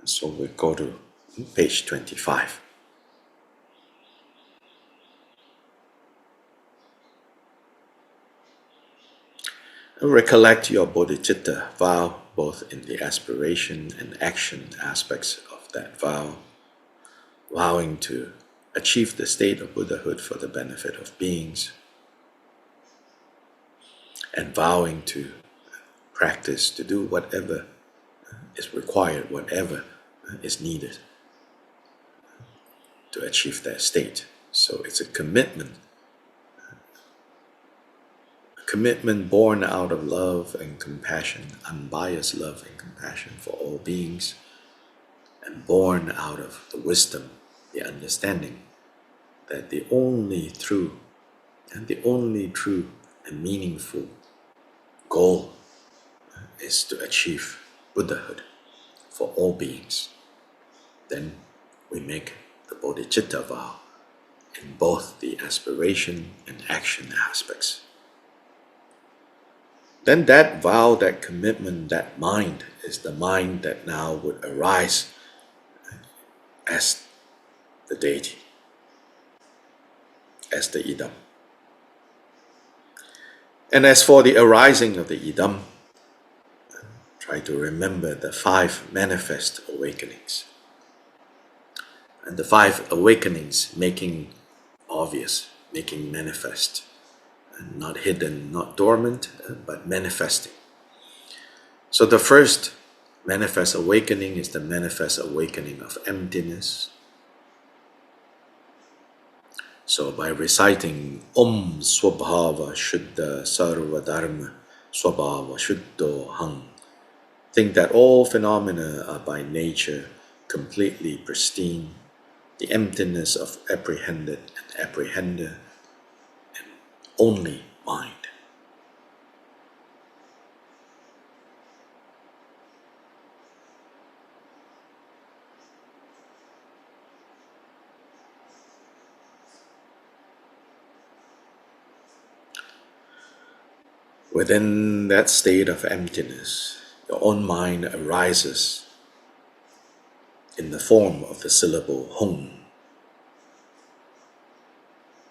So we go to page 25. recollect your bodhicitta vow, both in the aspiration and action aspects of that vow, vowing to achieve the state of Buddhahood for the benefit of beings, and vowing to practice, to do whatever is required, whatever is needed to achieve that state. So it's a commitment born out of love and compassion, unbiased love and compassion for all beings, and born out of the wisdom, the understanding that the only true and meaningful goal is to achieve Buddhahood for all beings. Then we make the bodhicitta vow in both the aspiration and action aspects. Then that vow, that commitment, that mind is the mind that now would arise as the deity, as the idam. And as for the arising of the idam, try to remember the 5 manifest awakenings. And the 5 awakenings making obvious, making manifest, and not hidden, not dormant, but manifesting. So the first manifest awakening is the manifest awakening of emptiness. So by reciting Om Swabhava Shuddha Sarva Dharma Swabhava Shuddho Hang, think that all phenomena are by nature completely pristine, the emptiness of apprehended and apprehender, and only mind. Within that state of emptiness, your own mind arises in the form of the syllable Hong.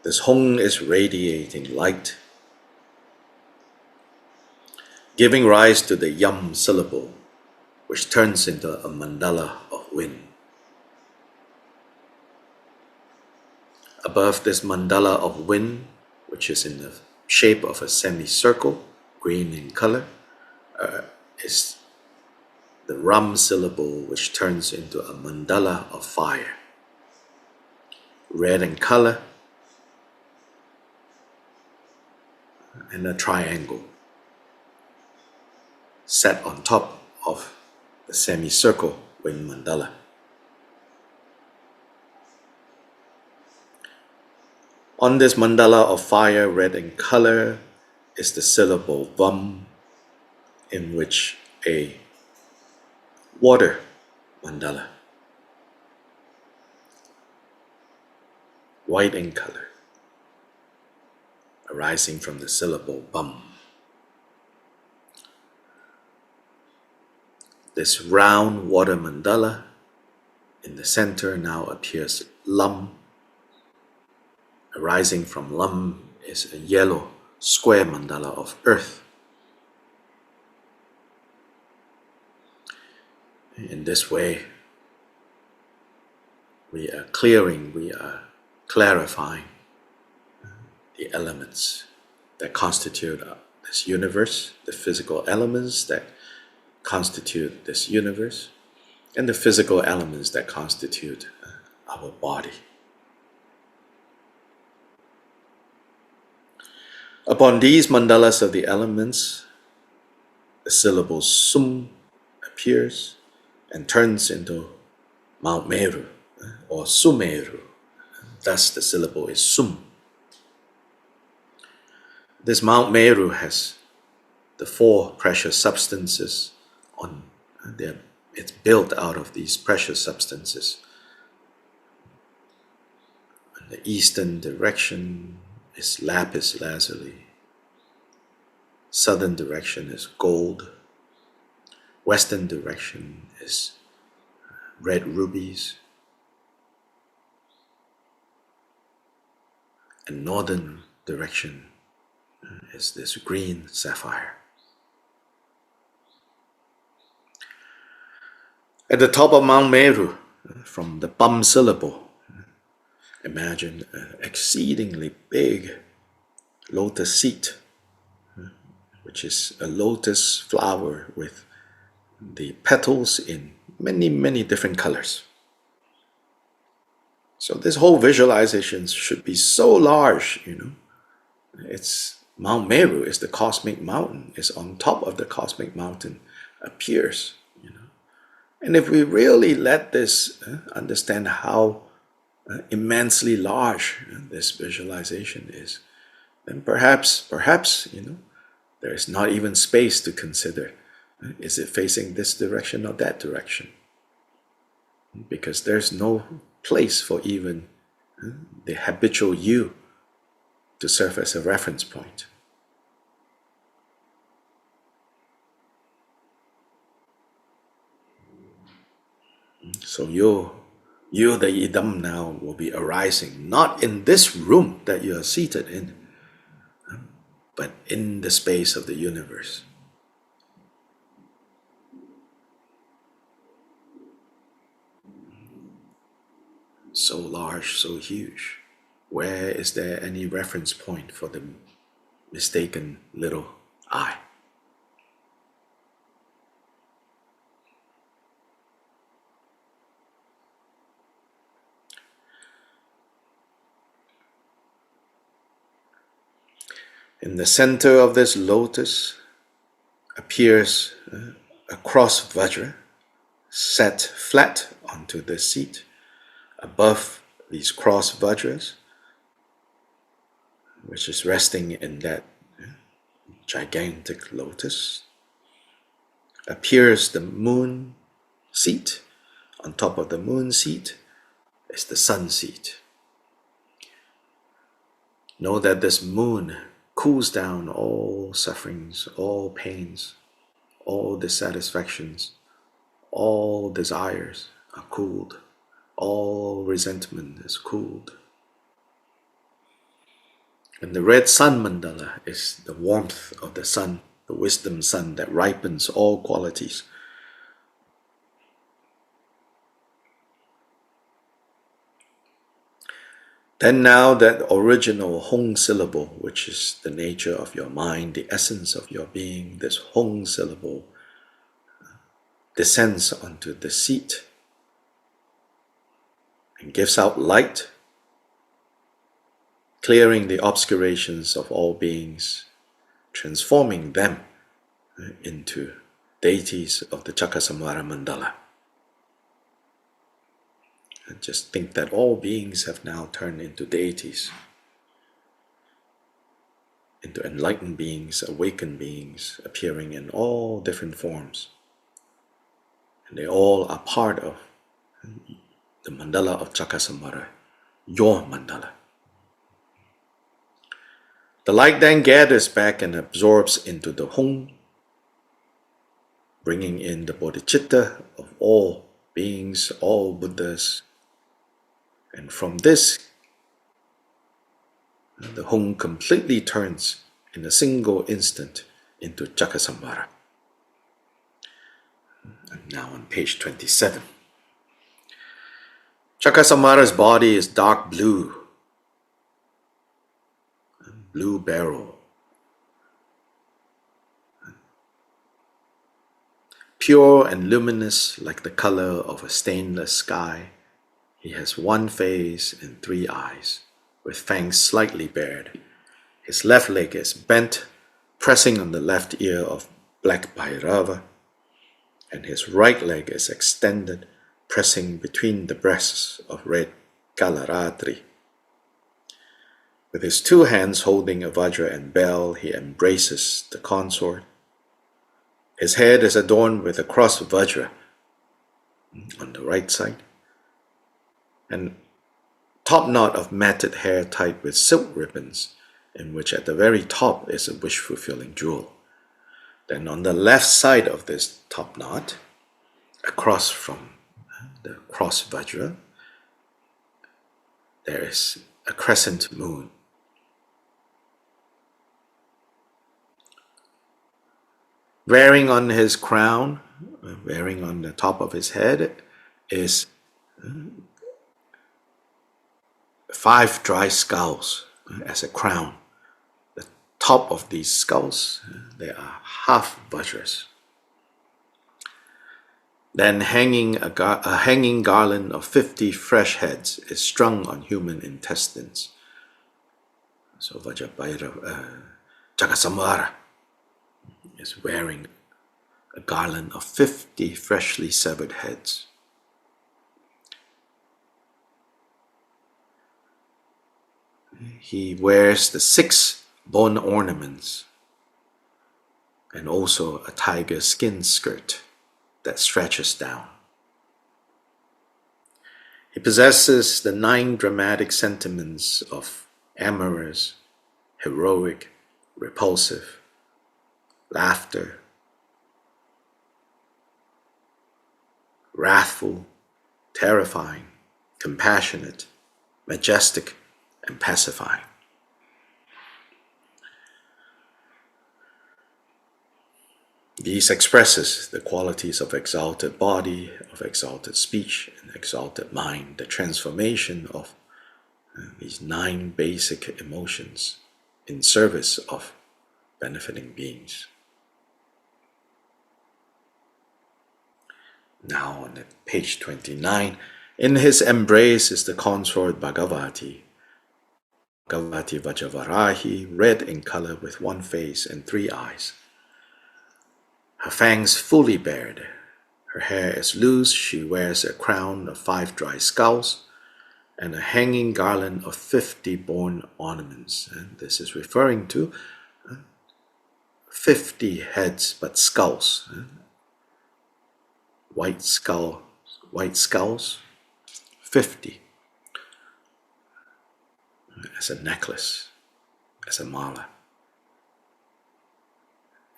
This Hong is radiating light, giving rise to the Yam syllable, which turns into a mandala of wind. Above this mandala of wind, which is in the shape of a semicircle, green in color, is the Ram syllable, which turns into a mandala of fire, red in color, and a triangle set on top of the semicircle wind mandala. On this mandala of fire, red in color, is the syllable Vam, in which a water mandala, white in color, arising from the syllable Vam. This round water mandala in the center now appears Lam. Arising from Lam is a yellow square mandala of earth. In this way, we are clearing, we are clarifying the elements that constitute this universe, the physical elements that constitute this universe, and the physical elements that constitute our body. Upon these mandalas of the elements, the syllable Sum appears and turns into Mount Meru or Sumeru. Thus the syllable is Sum. This Mount Meru has the 4 precious substances on there. It's built out of these precious substances. In the eastern direction is lapis lazuli. Southern direction is gold. Western direction is red rubies. And northern direction is this green sapphire. At the top of Mount Meru, from the Pam syllable, imagine an exceedingly big lotus seat, which is a lotus flower with the petals in many, many different colors. So this whole visualization should be so large, It's Mount Meru is the cosmic mountain. It's on top of the cosmic mountain appears, And if we really let this understand how immensely large this visualization is, then perhaps, there is not even space to consider. Is it facing this direction or that direction? Because there's no place for even the habitual you to serve as a reference point. So you, the idam now, will be arising not in this room that you are seated in, but in the space of the universe. So large, so huge. Where is there any reference point for the mistaken little I? In the center of this lotus appears a cross vajra set flat onto the seat. Above these cross vajras, which is resting in that gigantic lotus, appears the moon seat. On top of the moon seat is the sun seat. Know that this moon cools down all sufferings, all pains, all dissatisfactions, all desires are cooled, all resentment is cooled. And the red sun mandala is the warmth of the sun, the wisdom sun that ripens all qualities. Then now that original Hong syllable, which is the nature of your mind, the essence of your being, this Hong syllable descends onto the seat and gives out light, clearing the obscurations of all beings, transforming them into deities of the Chakkasamvara Mandala. And just think that all beings have now turned into deities, into enlightened beings, awakened beings, appearing in all different forms. And they all are part of the mandala of Chakkasamvara, your mandala. The light then gathers back and absorbs into the Hong, bringing in the bodhicitta of all beings, all Buddhas. And from this, the Hong completely turns in a single instant into Chakkasamvara. And now on page 27. Chakkasamvara's body is dark blue, blue beryl, pure and luminous like the color of a stainless sky. He has one face and three eyes, with fangs slightly bared. His left leg is bent, pressing on the left ear of black Bhairava, and his right leg is extended, pressing between the breasts of red Kalaratri. With his two hands holding a vajra and bell, he embraces the consort. His head is adorned with a cross vajra on the right side, and top knot of matted hair tied with silk ribbons, in which at the very top is a wish-fulfilling jewel. Then on the left side of this top knot, across from the cross vajra, there is a crescent moon. Wearing on his crown wearing on the top of his head is 5 dry skulls as a crown. The top of these skulls, they are half vajras. Then a hanging garland of 50 fresh heads is strung on human intestines. So Jagasamvara is wearing a garland of 50 freshly severed heads. He wears the 6 bone ornaments and also a tiger skin skirt that stretches down. He possesses the 9 dramatic sentiments of amorous, heroic, repulsive, laughter, wrathful, terrifying, compassionate, majestic, and pacifying. These expresses the qualities of exalted body, of exalted speech, and exalted mind, the transformation of these 9 basic emotions in service of benefiting beings. Now on page 29, in his embrace is the consort Bhagavati. Bhagavati Vajavarahi, red in color with 1 face and 3 eyes. Her fangs fully bared. Her hair is loose. She wears a crown of 5 dry skulls and a hanging garland of 50 bone ornaments. And this is referring to 50 heads, but skulls. White skulls, 50 as a necklace, as a mala,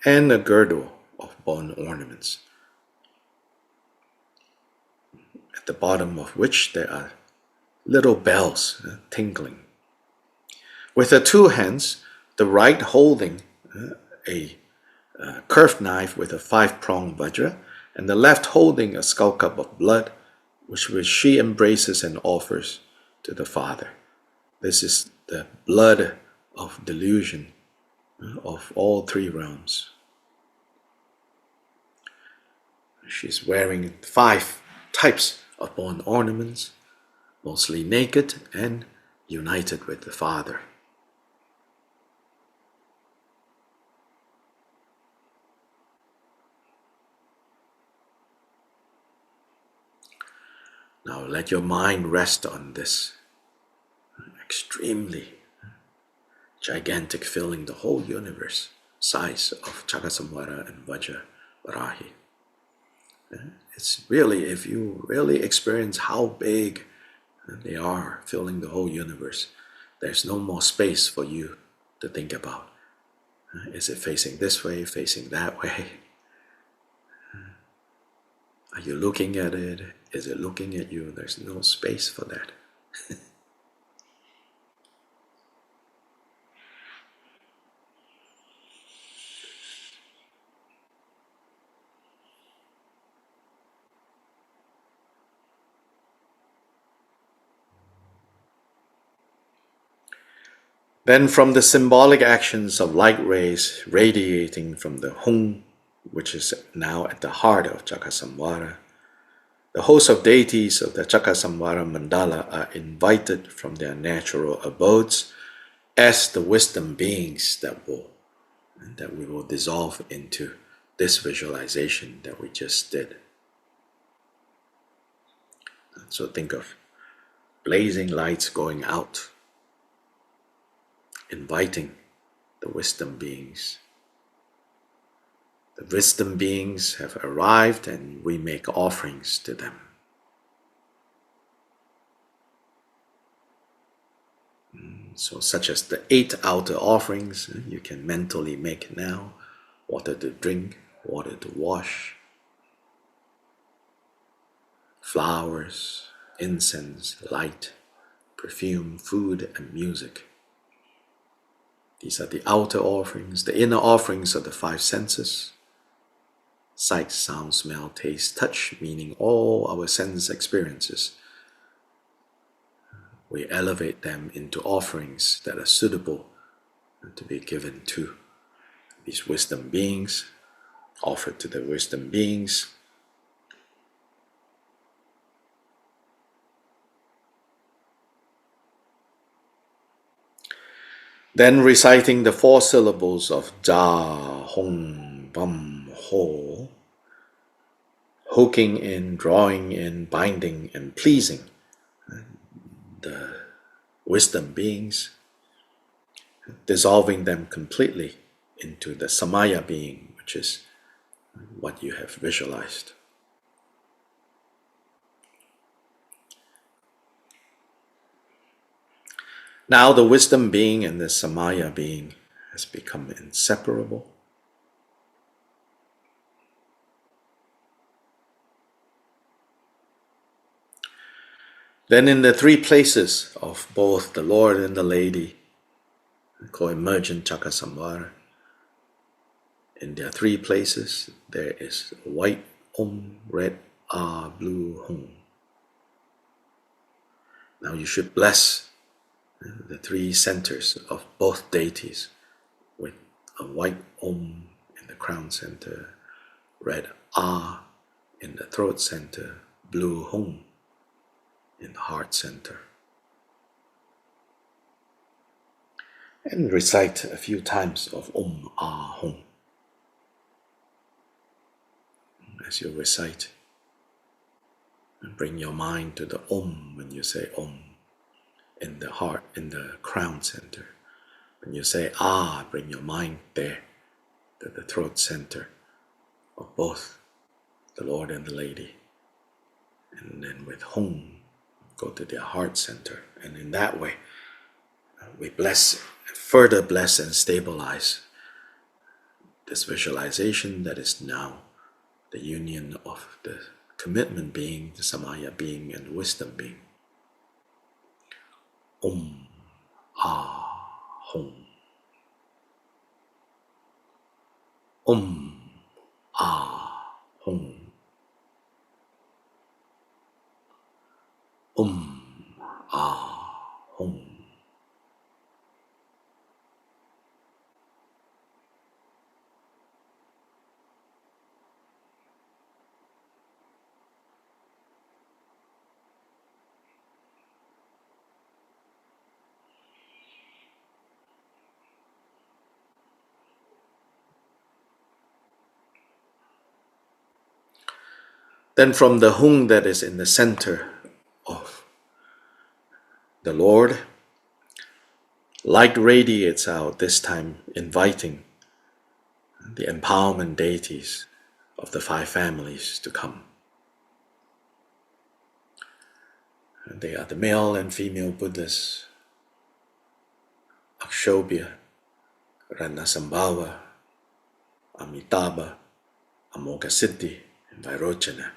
and a girdle of bone ornaments, at the bottom of which there are little bells tinkling. With her 2 hands, the right holding a curved knife with a 5-pronged vajra, and the left holding a skull cup of blood, which she embraces and offers to the Father. This is the blood of delusion of all 3 realms. She's wearing 5 types of bone ornaments, mostly naked and united with the Father. Now let your mind rest on this extremely gigantic, filling the whole universe size of Chakasamvara and Vajravarahi. It's really, if you really experience how big they are, filling the whole universe, there's no more space for you to think about. Is it facing this way, facing that way? Are you looking at it? Is it looking at you? There's no space for that. Then from the symbolic actions of light rays radiating from the Hung, which is now at the heart of Chakasamvara, the host of deities of the Chakasamvara mandala are invited from their natural abodes as the wisdom beings that we will dissolve into this visualization that we just did. So think of blazing lights going out, inviting the wisdom beings. The wisdom beings have arrived and we make offerings to them. So such as the 8 outer offerings you can mentally make now: water to drink, water to wash, flowers, incense, light, perfume, food, and music. These are the outer offerings. The inner offerings are the 5 senses. sight, sound, smell, taste, touch, meaning all our sense experiences. We elevate them into offerings that are suitable to be given to these wisdom beings, offered to the wisdom beings. Then reciting the 4 syllables of Ja, Hong, Bum, Ho, hooking in, drawing in, binding, and pleasing the wisdom beings, dissolving them completely into the Samaya being, which is what you have visualized. Now the wisdom being and the Samaya being has become inseparable. Then in the 3 places of both the Lord and the Lady, co-emergent Chakasamvara, in their 3 places there is white Om, red Ah, blue Hum. Now you should bless the 3 centers of both deities with a white Om in the crown center, red Ah in the throat center, blue Hum in the heart center. And recite a few times of Om Ah Hum. As you recite, and bring your mind to the Om when you say Om in the heart, in the crown center. When you say Ah, bring your mind there to the throat center of both the Lord and the Lady. And then with Hum, go to their heart center. And in that way, we bless, further bless and stabilize this visualization that is now the union of the commitment being, the Samaya being, and the wisdom being. Om Ah Hum. Om Ah Hum. Om Ah Hum. Then from the Hung that is in the center of the Lord, light radiates out, this time inviting the empowerment deities of the 5 families to come. And they are the male and female Buddhas, Akshobhya, Ranasambhava, Amitabha, Amoghasiddhi, and Vairochana,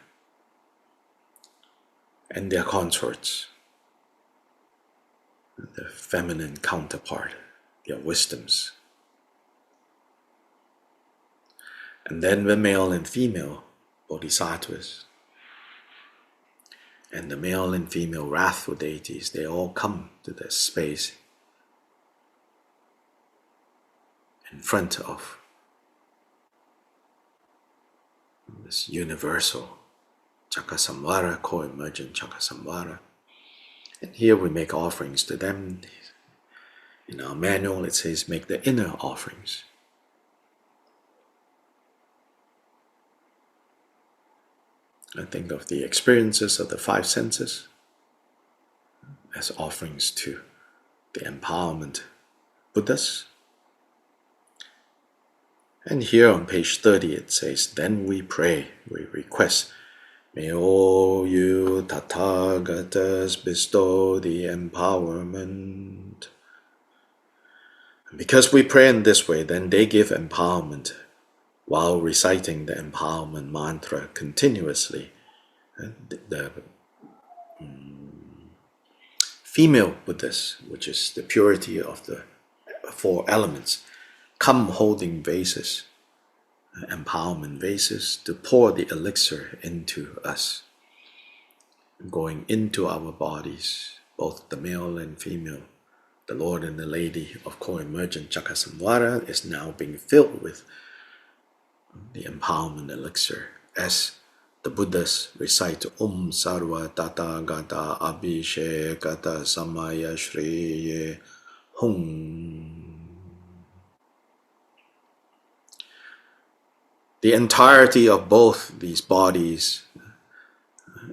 and their consorts, the feminine counterpart, their wisdoms. And then the male and female bodhisattvas, and the male and female wrathful deities, they all come to this space in front of this universal Chakasamvara, co-emergent Chakasamvara. And here we make offerings to them. In our manual it says make the inner offerings. I think of the experiences of the 5 senses as offerings to the empowerment Buddhas. And here on page 30 it says, then we pray, we request, may all you Tathagatas bestow the empowerment. And because we pray in this way, then they give empowerment while reciting the empowerment mantra continuously. The female Buddhas, which is the purity of the 4 elements, come holding vases empowerment vases to pour the elixir into us, going into our bodies, both the male and female. The Lord and the Lady of co-emergent Chakasamvara is now being filled with the empowerment elixir as the Buddhas recite Om Sarva Tata Gata Abhishekata Samaya Shriye Hum. The entirety of both these bodies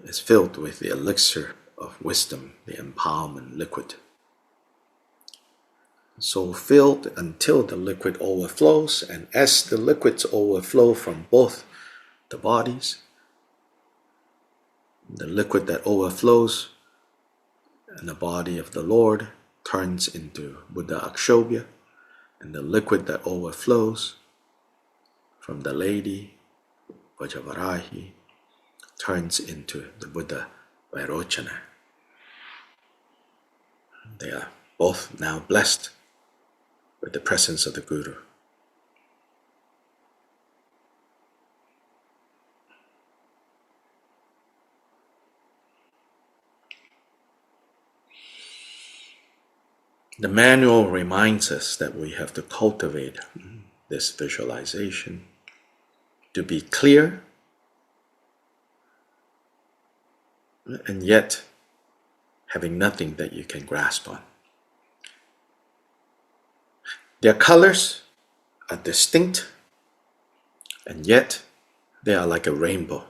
is filled with the elixir of wisdom, the empowerment liquid. So filled until the liquid overflows, and as the liquids overflow from both the bodies, the liquid that overflows in the body of the Lord turns into Buddha Akshobhya, and the liquid that overflows from the Lady Vajavarahi turns into the Buddha Vairochana. They are both now blessed with the presence of the Guru. The manual reminds us that we have to cultivate this visualization to be clear and yet having nothing that you can grasp on. Their colors are distinct and yet they are like a rainbow.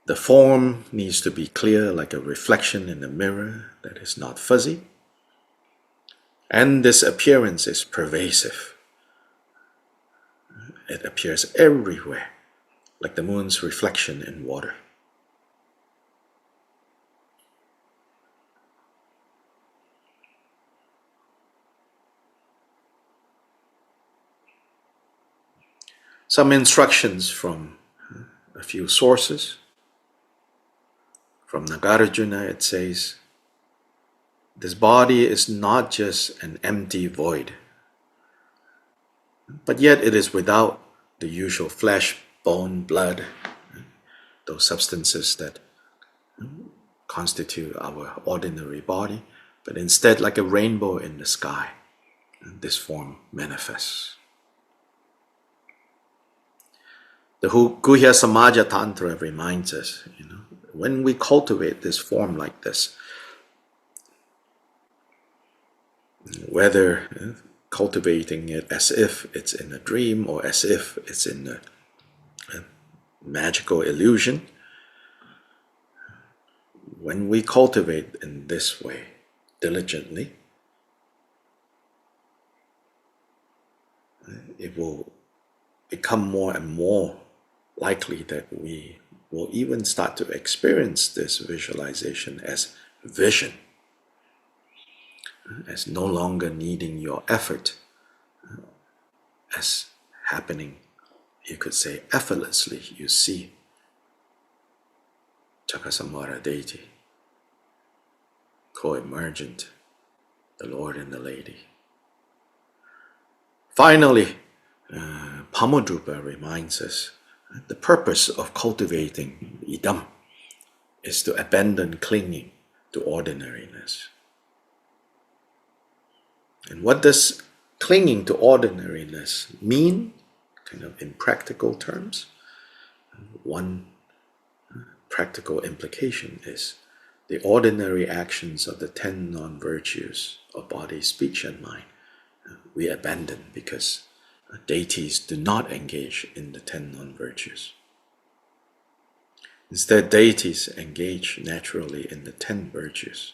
The form needs to be clear like a reflection in a mirror that is not fuzzy. And this appearance is pervasive. It appears everywhere, like the moon's reflection in water. Some instructions from a few sources. From Nagarjuna it says, this body is not just an empty void, but yet it is without the usual flesh, bone, blood, those substances that constitute our ordinary body, but instead like a rainbow in the sky, this form manifests. The Guhya Samaja Tantra reminds us, when we cultivate this form like this, whether cultivating it as if it's in a dream or as if it's in a magical illusion, when we cultivate in this way diligently, it will become more and more likely that we will even start to experience this visualization as vision, as no longer needing your effort, as happening, you could say, effortlessly. You see Chakasamvara deity, co-emergent, the Lord and the Lady. Finally, Mahamudra reminds us the purpose of cultivating idam is to abandon clinging to ordinariness. And what does clinging to ordinariness mean, kind of in practical terms? One practical implication is the ordinary actions of the 10 non-virtues of body, speech, and mind we abandon because deities do not engage in the 10 non-virtues. Instead, deities engage naturally in the 10 virtues.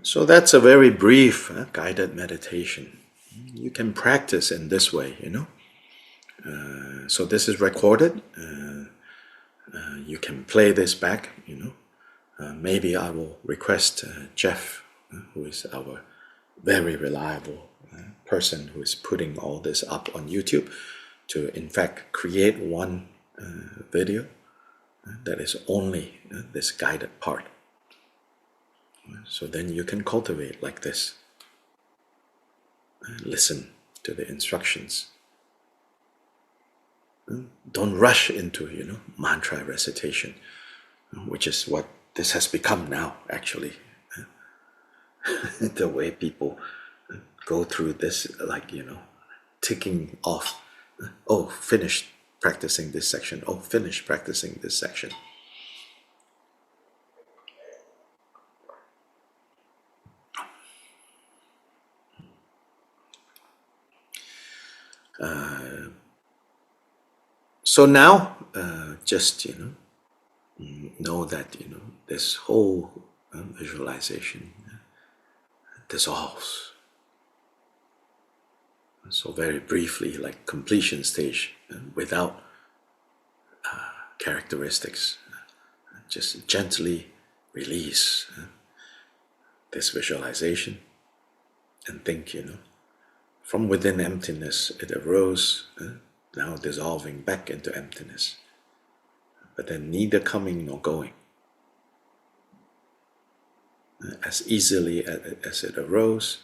So that's a very brief guided meditation. You can practice in this way, So this is recorded. You can play this back, Maybe I will request Jeff, who is our very reliable person who is putting all this up on YouTube, to in fact create one video that is only this guided part. So then you can cultivate like this. Listen to the instructions. Don't rush into, mantra recitation, which is what this has become now, actually. The way people go through this, like, ticking off. Oh, finished practicing this section. Oh, finished practicing this section. So now, just, know that, this whole visualization dissolves. So very briefly, like completion stage, without characteristics, just gently release this visualization and think, from within emptiness it arose, now dissolving back into emptiness, but then neither coming nor going. As easily as it arose,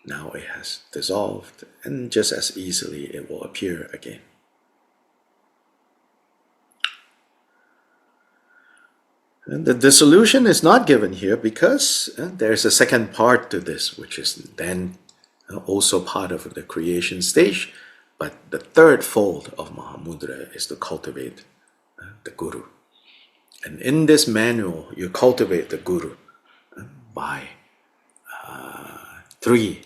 now it has dissolved, and just as easily it will appear again. And the dissolution is not given here because there's a second part to this, which is then also part of the creation stage. But the third fold of Mahamudra is to cultivate the Guru. And in this manual, you cultivate the Guru by three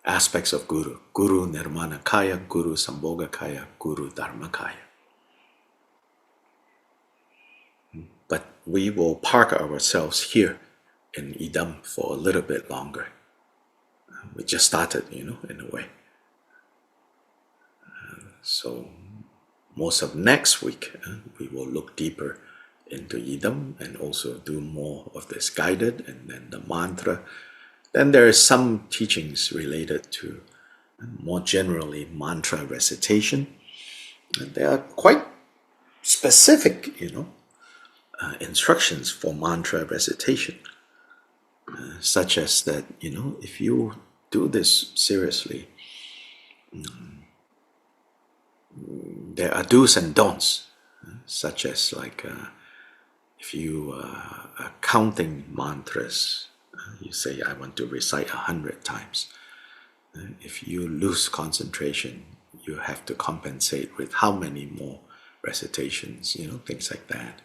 aspects of Guru. Guru Nirmana Kaya, Guru Sambhoga Kaya, Guru Dharma Kaya. But we will park ourselves here in Idam for a little bit longer. We just started, in a way. So most of next week, we will look deeper into Idam and also do more of this guided and then the mantra. Then there are some teachings related to more generally mantra recitation. And they are quite specific, instructions for mantra recitation, such as that, if you do this seriously, there are do's and don'ts, such as like if you are counting mantras, you say, I want to recite 100 times. If you lose concentration, you have to compensate with how many more recitations, things like that.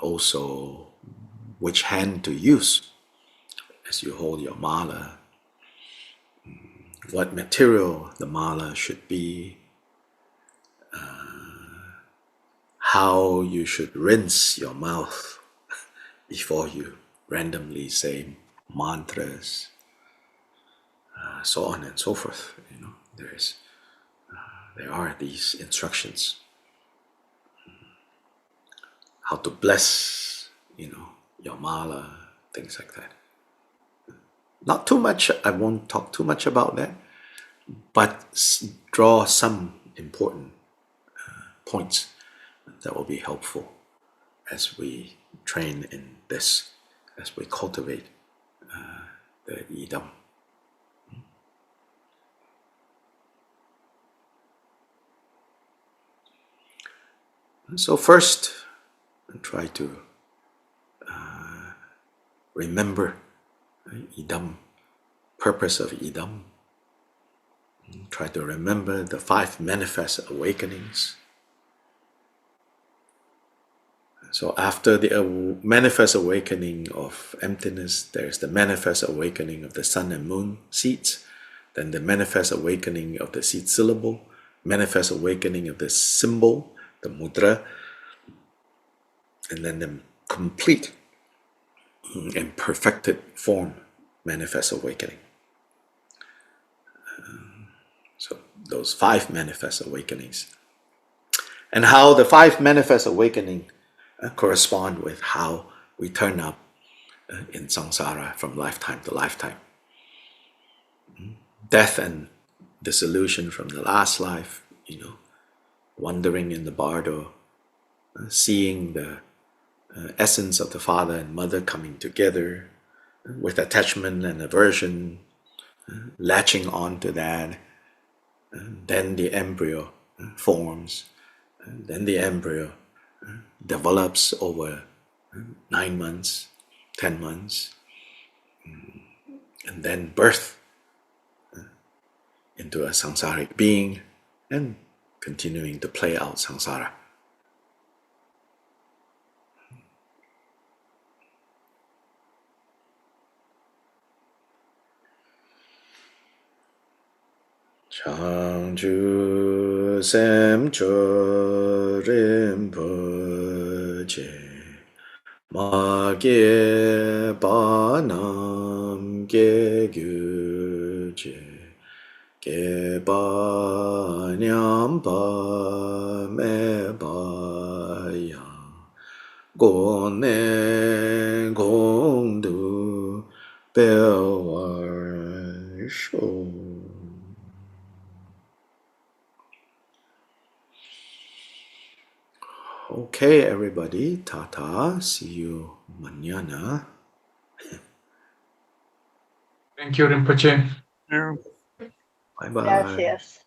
Also, which hand to use as you hold your mala, what material the mala should be, how you should rinse your mouth before you randomly say mantras, so on and so forth. There are these instructions. How to bless, your mala, things like that. Not too much, I won't talk too much about that, but draw some important points that will be helpful as we train in this, as we cultivate the Idam. So first, try to remember Idam, purpose of Idam. Try to remember the 5 manifest awakenings. So after the manifest awakening of emptiness, there's the manifest awakening of the sun and moon seeds, then the manifest awakening of the seed syllable, manifest awakening of the symbol, the mudra, and then the complete and perfected form manifest awakening. So those 5 manifest awakenings, and how the 5 manifest awakening correspond with how we turn up in samsara from lifetime to lifetime. Death and dissolution from the last life, wandering in the bardo, seeing the essence of the father and mother coming together with attachment and aversion, latching on to that. Then the embryo forms, and then the embryo develops over 9 months, 10 months, and then birth into a samsaric being and continuing to play out samsara. Changju Semcho Rinpoche Magye Banam Ge Gyuje Ge Banyam Ba Me Ba Yang Gone Gong Du Bewar Shou. Okay, everybody. Tata. See you mañana. Thank you, Rinpoche. Bye bye. Gracias.